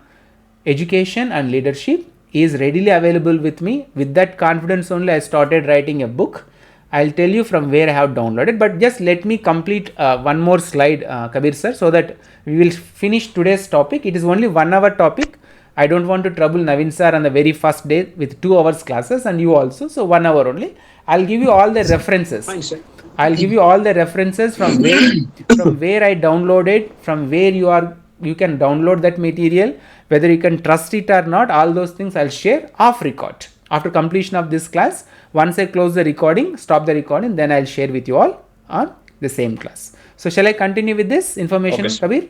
education and leadership is readily available with me. With that confidence only I started writing a book. I'll tell you from where I have downloaded, but just let me complete one more slide, Kabir sir, so that we will finish today's topic. It is only 1 hour topic. I don't want to trouble Navin sir on the very first day with 2 hours classes, and you also, so 1 hour only. I'll give you all the references. Fine, sir. I'll give you all the references from where I downloaded, from where you can download that material, whether you can trust it or not. All those things I'll share off record after completion of this class. Once I close the recording, stop the recording, then I'll share with you all on the same class. So shall I continue with this information, Okay, Kabir?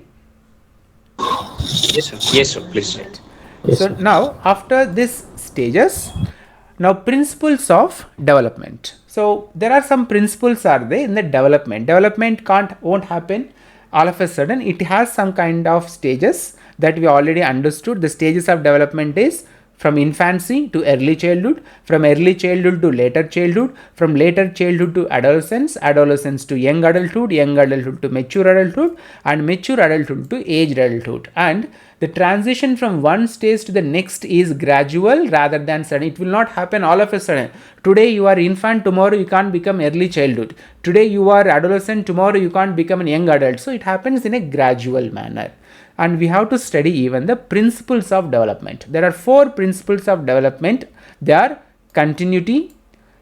Yes, sir. Yes, sir. Please. Yes, So sir. now after this stages, now principles of development. So there are some principles are there in the development. Development won't happen all of a sudden. It has some kind of stages that we already understood. The stages of development is from infancy to early childhood, from early childhood to later childhood, from later childhood to adolescence, adolescence to young adulthood to mature adulthood, and mature adulthood to aged adulthood. And the transition from one stage to the next is gradual rather than sudden. It will not happen all of a sudden. Today you are infant, tomorrow you can't become early childhood. Today you are adolescent, tomorrow you can't become a young adult. So it happens in a gradual manner. And we have to study even the principles of development. There are 4 principles of development. They are continuity,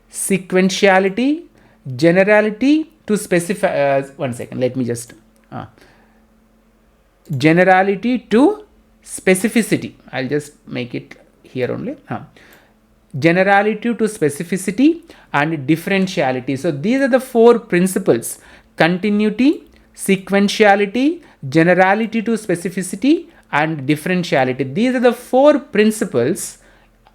sequentiality, generality to specify. One second, let me just. Generality to specificity. I'll just make it here only. Generality to specificity and differentiality. So these are the 4 principles: continuity, sequentiality, generality to specificity, and differentiality. These are the 4 principles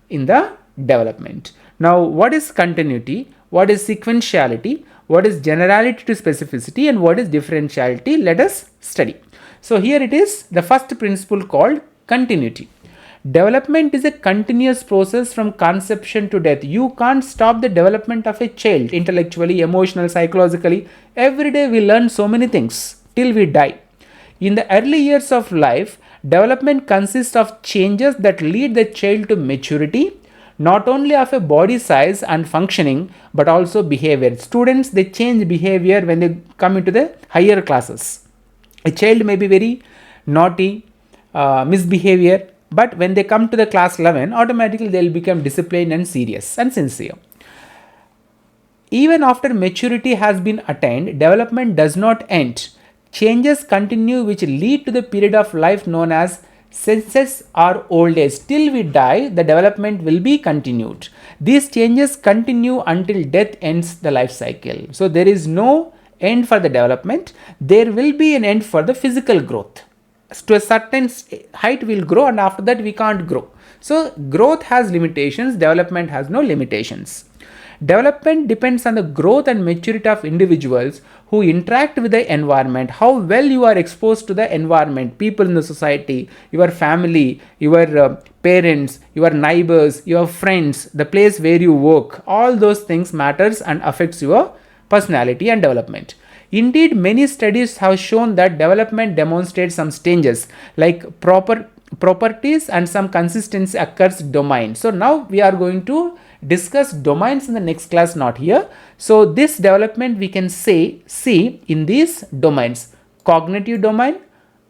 in the development. Now, what is continuity? What is sequentiality? What is generality to specificity? And what is differentiality? Let us study. So here it is, the first principle called continuity. Development is a continuous process from conception to death. You can't stop the development of a child intellectually, emotionally, psychologically. Every day we learn so many things till we die. In the early years of life, development consists of changes that lead the child to maturity, not only of a body size and functioning, but also behavior. Students, they change behavior when they come into the higher classes. A child may be very naughty, misbehavior, but when they come to the class 11, automatically they will become disciplined and serious and sincere. Even after maturity has been attained, development does not end. Changes continue which lead to the period of life known as senses or old age. Till we die, the development will be continued. These changes continue until death ends the life cycle. So there is no end for the development. There will be an end for the physical growth. To a certain height we will grow, and after that we can't grow. So growth has limitations, development has no limitations. Development depends on the growth and maturity of individuals who interact with the environment, how well you are exposed to the environment, people in the society, your family, your parents, your neighbors, your friends, the place where you work. All those things matters and affects your personality and development. Indeed, many studies have shown that development demonstrates some stages like properties and some consistency occurs domain. So now we are going to discuss domains in the next class, not here. So this development we can see in these domains: cognitive domain,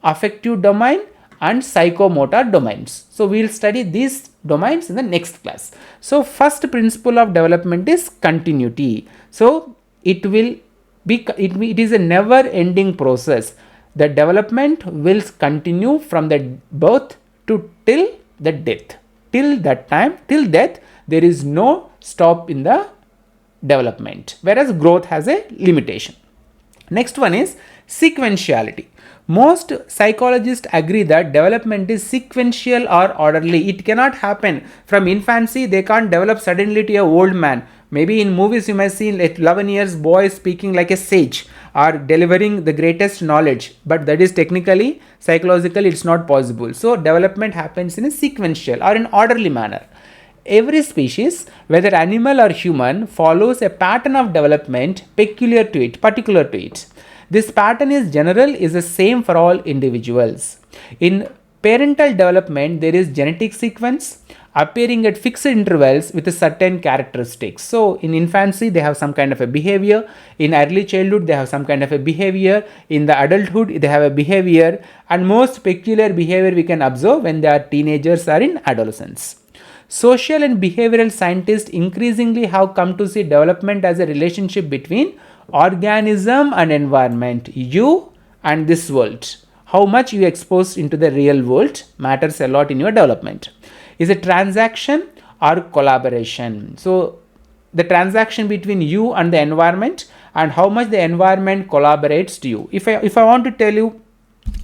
affective domain, and psychomotor domains. So we will study these domains in the next class. So first principle of development is continuity. So it is a never ending process. The development will continue from the birth to till the death. Till that time, till death, there is no stop in the development, whereas growth has a limitation. Next one is sequentiality. Most psychologists agree that development is sequential or orderly. It cannot happen from infancy. They can't develop suddenly to a old man. Maybe in movies you might see 11 years boy speaking like a sage or delivering the greatest knowledge, but that is technically, psychologically, it's not possible. So development happens in a sequential or an orderly manner. Every species, whether animal or human, follows a pattern of development peculiar to it, particular to it. This pattern is general, is the same for all individuals. In parental development, there is genetic sequence appearing at fixed intervals with a certain characteristics. So in infancy, they have some kind of a behavior. In early childhood, they have some kind of a behavior. In the adulthood, they have a behavior. And most peculiar behavior we can observe when they are teenagers or in adolescence. Social and behavioral scientists increasingly have come to see development as a relationship between organism and environment, you and this world. How much you exposed into the real world matters a lot in your development. Is a transaction or collaboration. So the transaction between you and the environment and how much the environment collaborates to you. If I want to tell you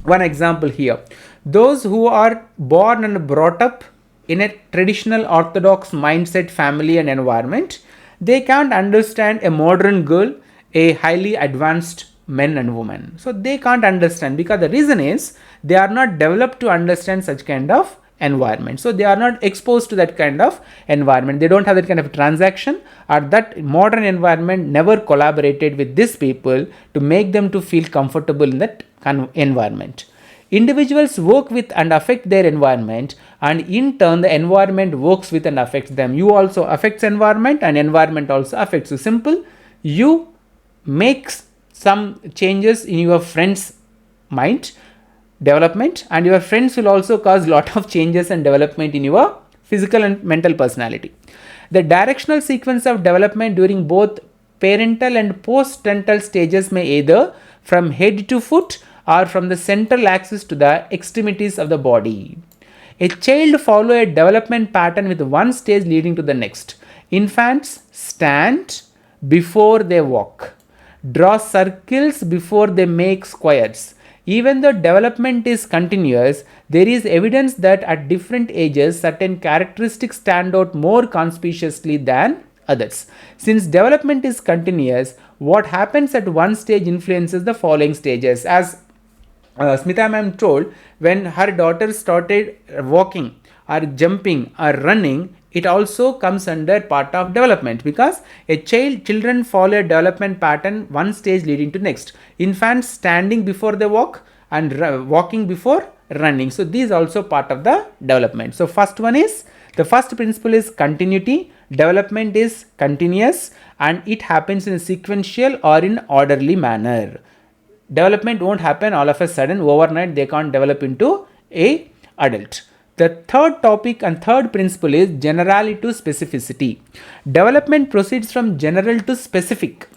one example here, those who are born and brought up in a traditional orthodox mindset family and environment, they can't understand a modern girl, a highly advanced men and women. So they can't understand, because the reason is they are not developed to understand such kind of environment. So they are not exposed to that kind of environment. They don't have that kind of transaction, or that modern environment never collaborated with these people to make them to feel comfortable in that environment. Individuals work with and affect their environment, and in turn the environment works with and affects them. You also affects environment and environment also affects you. Simple, you make some changes in your friend's mind development, and your friends will also cause lot of changes and development in your physical and mental personality. The directional sequence of development during both parental and post-parental stages may either from head to foot or from the central axis to the extremities of the body. A child follows a development pattern with one stage leading to the next. Infants stand before they walk, draw circles before they make squares. Even though development is continuous, there is evidence that at different ages certain characteristics stand out more conspicuously than others. Since development is continuous, what happens at one stage influences the following stages. As Smita ma'am told, when her daughter started walking or jumping or running, it also comes under part of development, because children follow a development pattern, one stage leading to next. Infants standing before they walk and walking before running. So these also part of the development. So first principle is continuity. Development is continuous and it happens in a sequential or in orderly manner. Development won't happen all of a sudden overnight. They can't develop into a adult. The third topic and third principle is generality to specificity. Development proceeds from general to specific.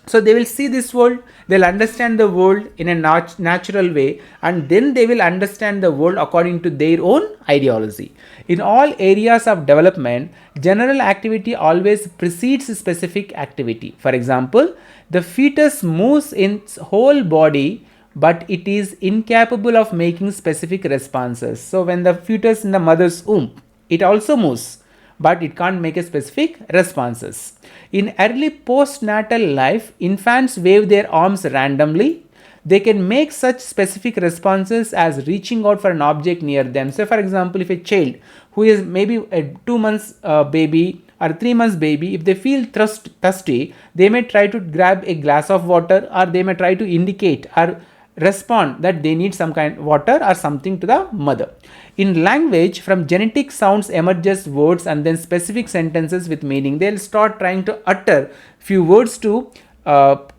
So they will see this world, they'll understand the world in a natural way, and then they will understand the world according to their own ideology. In all areas of development, general activity always precedes specific activity. For example, the fetus moves in its whole body, but it is incapable of making specific responses. So when the fetus in the mother's womb, it also moves, but it can't make a specific responses. In early postnatal life, infants wave their arms randomly. They can make such specific responses as reaching out for an object near them. So for example, if a child who is maybe a 2 months baby or 3 months baby, if they feel thirsty, they may try to grab a glass of water, or they may try to indicate or respond that they need some kind of water or something to the mother. In language, from genetic sounds emerges words and then specific sentences with meaning. They'll start trying to utter few words to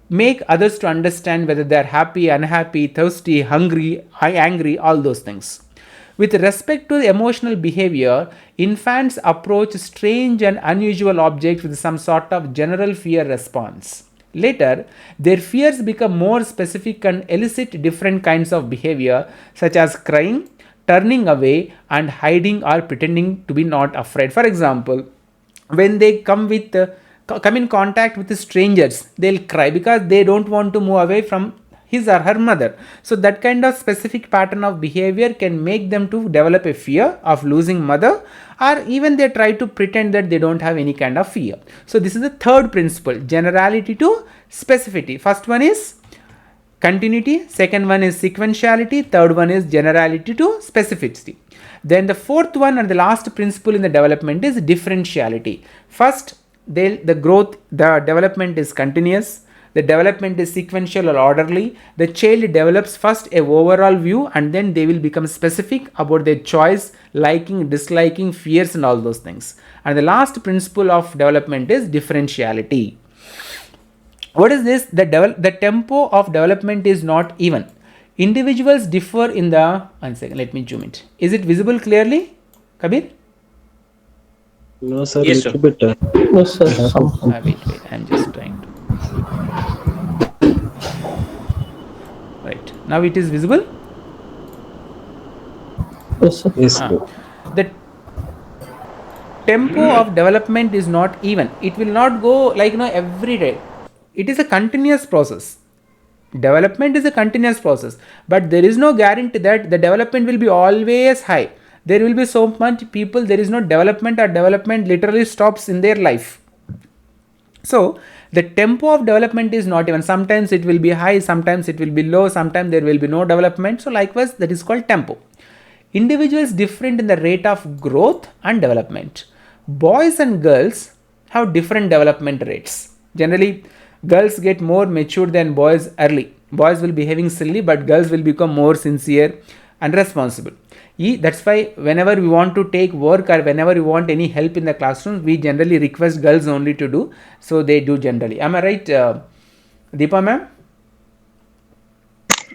make others to understand whether they are happy, unhappy, thirsty, hungry, angry, all those things. With respect to the emotional behavior, infants approach strange and unusual objects with some sort of general fear response. Later, their fears become more specific and elicit different kinds of behavior, such as crying, turning away, and hiding or pretending to be not afraid. For example, when they come in contact with the strangers, they'll cry because they don't want to move away from his or her mother. So that kind of specific pattern of behavior can make them to develop a fear of losing mother, or even they try to pretend that they don't have any kind of fear. So this is the third principle, generality to specificity. First one is continuity, second one is sequentiality, third one is generality to specificity. Then the fourth one and the last principle in the development is differentiality. First, the development is continuous, the development is sequential or orderly. The child develops first a overall view and then they will become specific about their choice, liking, disliking, fears and all those things. And the last principle of development is differentiality. What is this? The tempo of development is not even. Individuals differ in the, one second, let me zoom it. Is it visible clearly, Kabir? No, sir. Yes, sir. Little bit. Yes, sir. Wait, I'm just trying to. Right, now it is visible. Yes, sir. Yes, sir. The tempo of development is not even. It will not go like every day. It is a continuous process. Development is a continuous process, but there is no guarantee that the development will be always high. There will be so much people, there is no development, or development literally stops in their life. So the tempo of development is not even. Sometimes it will be high, sometimes it will be low, sometimes there will be no development. So likewise, that is called tempo. Individuals different in the rate of growth and development. Boys and girls have different development rates. Generally, girls get more mature than boys early. Boys will be behaving silly, but girls will become more sincere and responsible. That's why whenever we want to take work or whenever we want any help in the classroom, we generally request girls only to do. So they do generally. Am I right, Deepa ma'am?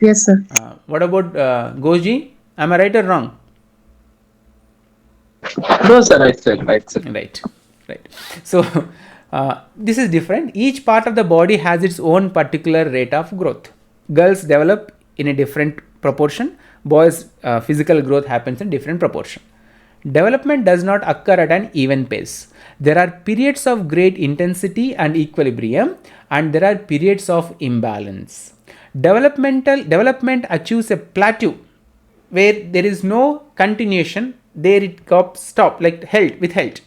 Yes, sir. What about Goji? Am I right or wrong? No, sir, right, sir. Right, sir. Right. So this is different. Each part of the body has its own particular rate of growth. Girls develop in a different proportion. Boys' physical growth happens in different proportion. Development does not occur at an even pace. There are periods of great intensity and equilibrium, and there are periods of imbalance. Development achieves a plateau where there is no continuation. There it stop, like withheld.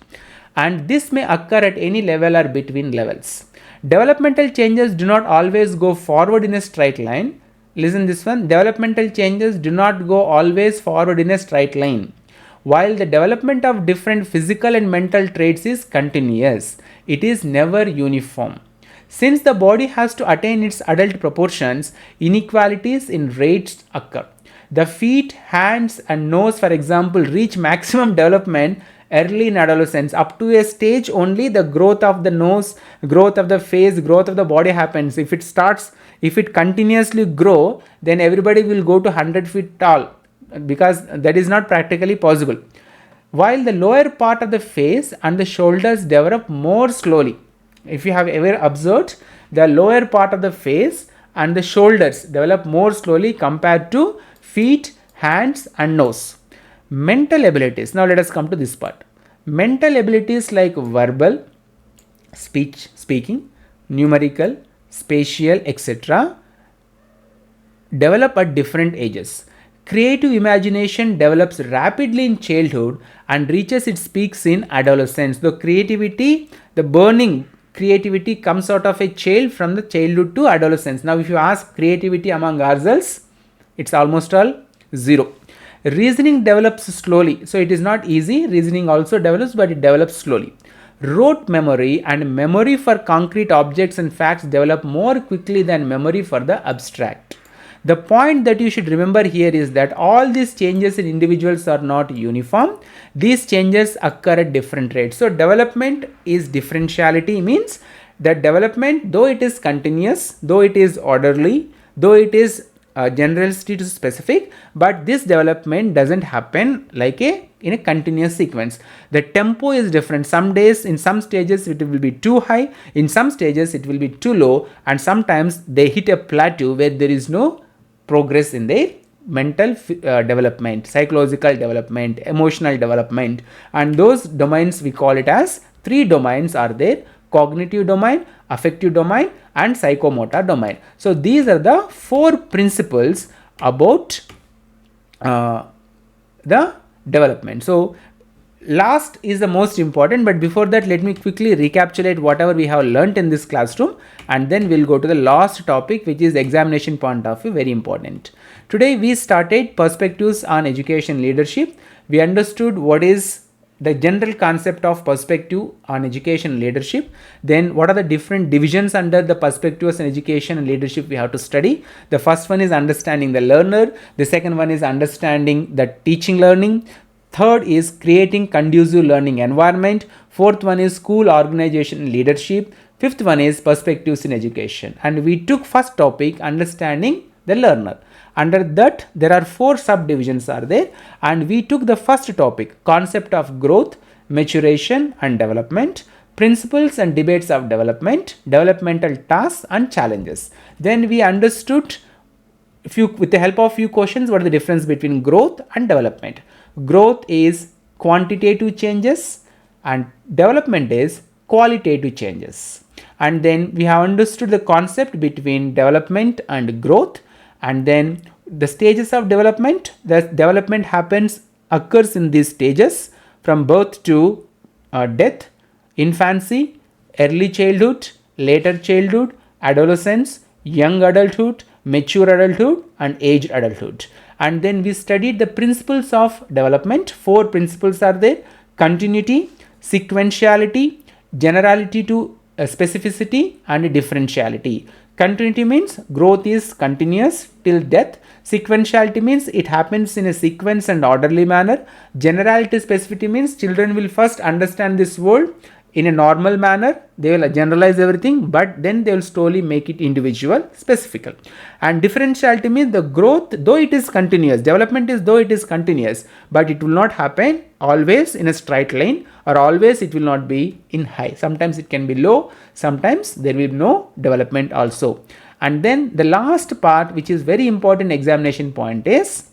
And this may occur at any level or between levels. Developmental changes do not always go forward in a straight line. Listen this one. Developmental changes do not go always forward in a straight line. While the development of different physical and mental traits is continuous, it is never uniform. Since the body has to attain its adult proportions, inequalities in rates occur. The feet, hands and nose, for example, reach maximum development early in adolescence. Up to a stage only the growth of the nose, growth of the face, growth of the body happens. If it continuously grow, then everybody will go to 100 feet tall, because that is not practically possible. While the lower part of the face and the shoulders develop more slowly. If you have ever observed, the lower part of the face and the shoulders develop more slowly compared to feet, hands and nose. Mental abilities. Now let us come to this part. Mental abilities like verbal, speaking, numerical, spatial, etc. develop at different ages. Creative imagination develops rapidly in childhood and reaches its peaks in adolescence. The creativity, the burning creativity comes out of a child from the childhood to adolescence. Now if you ask creativity among ourselves, it's almost all zero. Reasoning develops slowly. So it is not easy. Reasoning also develops, but it develops slowly. Rote memory and memory for concrete objects and facts develop more quickly than memory for the abstract. The point that you should remember here is that all these changes in individuals are not uniform. These changes occur at different rates. So development is differentiality, means that development, though it is continuous, though it is orderly, though it is generality to specific, but this development doesn't happen like in a continuous sequence. The tempo is different. Some days, in some stages it will be too high, in some stages it will be too low, and sometimes they hit a plateau where there is no progress in their mental development, psychological development, emotional development, and those domains we call it as 3 domains are there: cognitive domain, affective domain, and psychomotor domain. So these are the 4 principles about the development. So last is the most important, but before that let me quickly recapitulate whatever we have learnt in this classroom, and then we'll go to the last topic, which is examination point of view, very important. Today we started perspectives on education leadership. We understood what is the general concept of perspective on education leadership. Then what are the different divisions under the perspectives on education and leadership we have to study. The first one is understanding the learner. The second one is understanding the teaching learning. Third is creating conducive learning environment. Fourth one is school organization and leadership. Fifth one is perspectives in education. And we took first topic, understanding the learner. Under that there are 4 subdivisions are there, and we took the first topic, concept of growth, maturation and development, principles and debates of development, developmental tasks and challenges. Then we understood with the help of few questions, what is the difference between growth and development. Growth is quantitative changes and development is qualitative changes. And then we have understood the concept between development and growth, and then the stages of development. The development occurs in these stages from birth to death, infancy, early childhood, later childhood, adolescence, young adulthood, mature adulthood and aged adulthood. And then we studied the principles of development. 4 principles are there: continuity, sequentiality, generality to specificity and differentiality. Continuity means growth is continuous till death. Sequentiality means it happens in a sequence and orderly manner. Generality specificity means children will first understand this world in a normal manner. They will generalize everything, but then they will slowly make it individual, specific. And differentiality means the growth, though it is continuous, development is though it is continuous, but it will not happen always in a straight line, or always it will not be in high. Sometimes it can be low, sometimes there will be no development also. And then the last part, which is very important examination point, is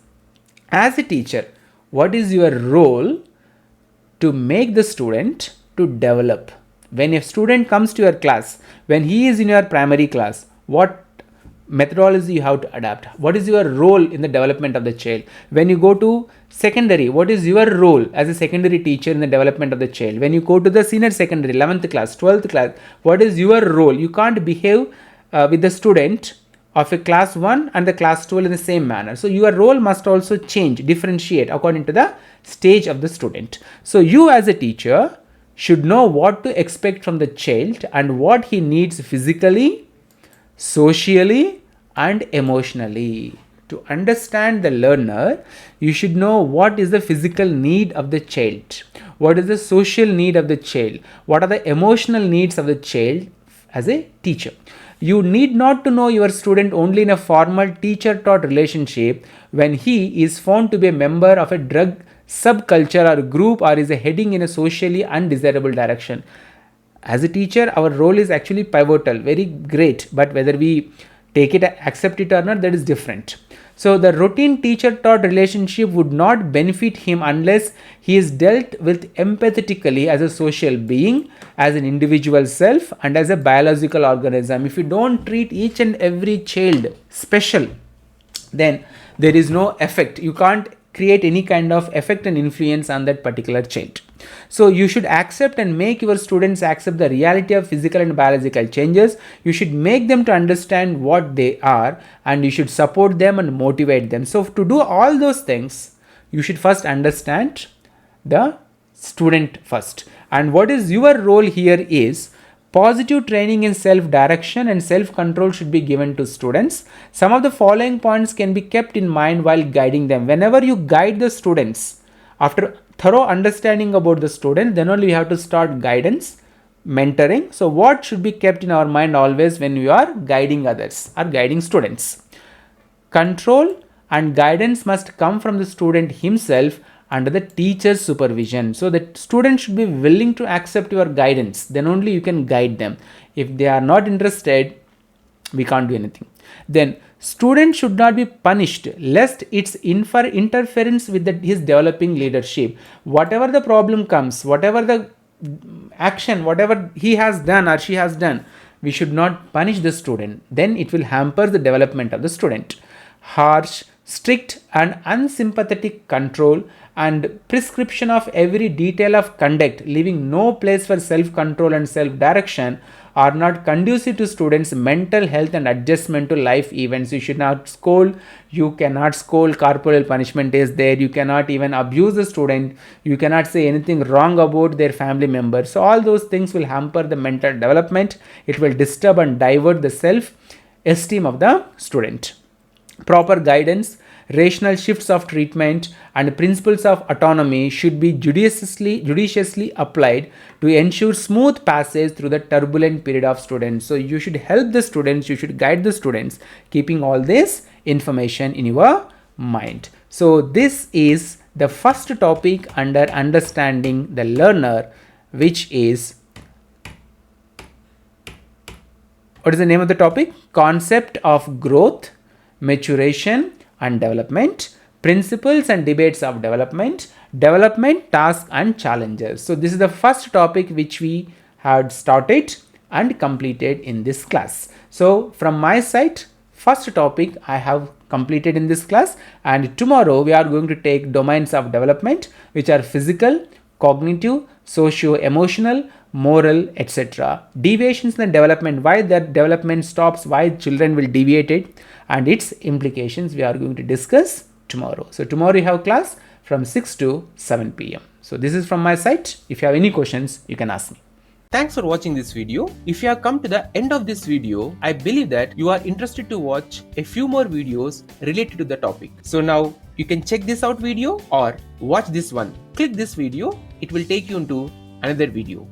as a teacher, what is your role to make the student to develop? When a student comes to your class, when he is in your primary class, what methodology you have to adapt? What is your role in the development of the child? When you go to secondary, what is your role as a secondary teacher in the development of the child? When you go to the senior secondary, 11th class, 12th class, what is your role? You can't behave with the student of a class 1 and the class 12 in the same manner. So your role must also change, differentiate according to the stage of the student. So you as a teacher should know what to expect from the child and what he needs physically, socially and emotionally. To understand the learner, you should know what is the physical need of the child, what is the social need of the child, what are the emotional needs of the child as a teacher. You need not to know your student only in a formal teacher-taught relationship when he is found to be a member of a drug subculture or group or is heading in a socially undesirable direction. As a teacher, our role is actually pivotal, very great, but whether we take it, accept it or not, that is different. So the routine teacher-taught relationship would not benefit him unless he is dealt with empathetically as a social being, as an individual self and as a biological organism. If you don't treat each and every child special, then there is no effect. You can't create any kind of effect and influence on that particular child. So you should accept and make your students accept the reality of physical and biological changes. You should make them to understand what they are and you should support them and motivate them. So to do all those things, you should first understand the student first. And what is your role here is positive training in self-direction and self-control should be given to students. Some of the following points can be kept in mind while guiding them. Whenever you guide the students, after thorough understanding about the student, then only you have to start guidance, mentoring. So what should be kept in our mind always when you are guiding others or guiding students? Control and guidance must come from the student himself under the teacher's supervision. So the student should be willing to accept your guidance, then only you can guide them. If they are not interested, we can't do anything. Then student should not be punished lest it's interference with his developing leadership. Whatever the problem comes, whatever the action, whatever he has done or she has done, we should not punish the student. Then it will hamper the development of the student. Harsh, strict and unsympathetic control and prescription of every detail of conduct, leaving no place for self-control and self-direction, are not conducive to students' mental health and adjustment to life events. You should not scold. You cannot scold. Corporal punishment is there. You cannot even abuse the student. You cannot say anything wrong about their family members. So all those things will hamper the mental development. It will disturb and divert the self-esteem of the student. Proper guidance, rational shifts of treatment and principles of autonomy should be judiciously applied to ensure smooth passage through the turbulent period of students. So you should help the students, you should guide the students, keeping all this information in your mind. So this is the first topic under understanding the learner, which is, what is the name of the topic? Concept of growth, maturation and development, principles and debates of development, development, tasks and challenges. So this is the first topic which we had started and completed in this class. So from my side, first topic I have completed in this class, and tomorrow we are going to take domains of development, which are physical, cognitive, socio-emotional, moral, etc. Deviations in the development, why that development stops, why children will deviate it, and its implications we are going to discuss tomorrow. So tomorrow you have class from 6 to 7 p.m. So this is from my side. If you have any questions, you can ask me. Thanks for watching this video. If you have come to the end of this video, I believe that you are interested to watch a few more videos related to the topic. So now you can check this out video or watch this one. Click this video, it will take you into another video.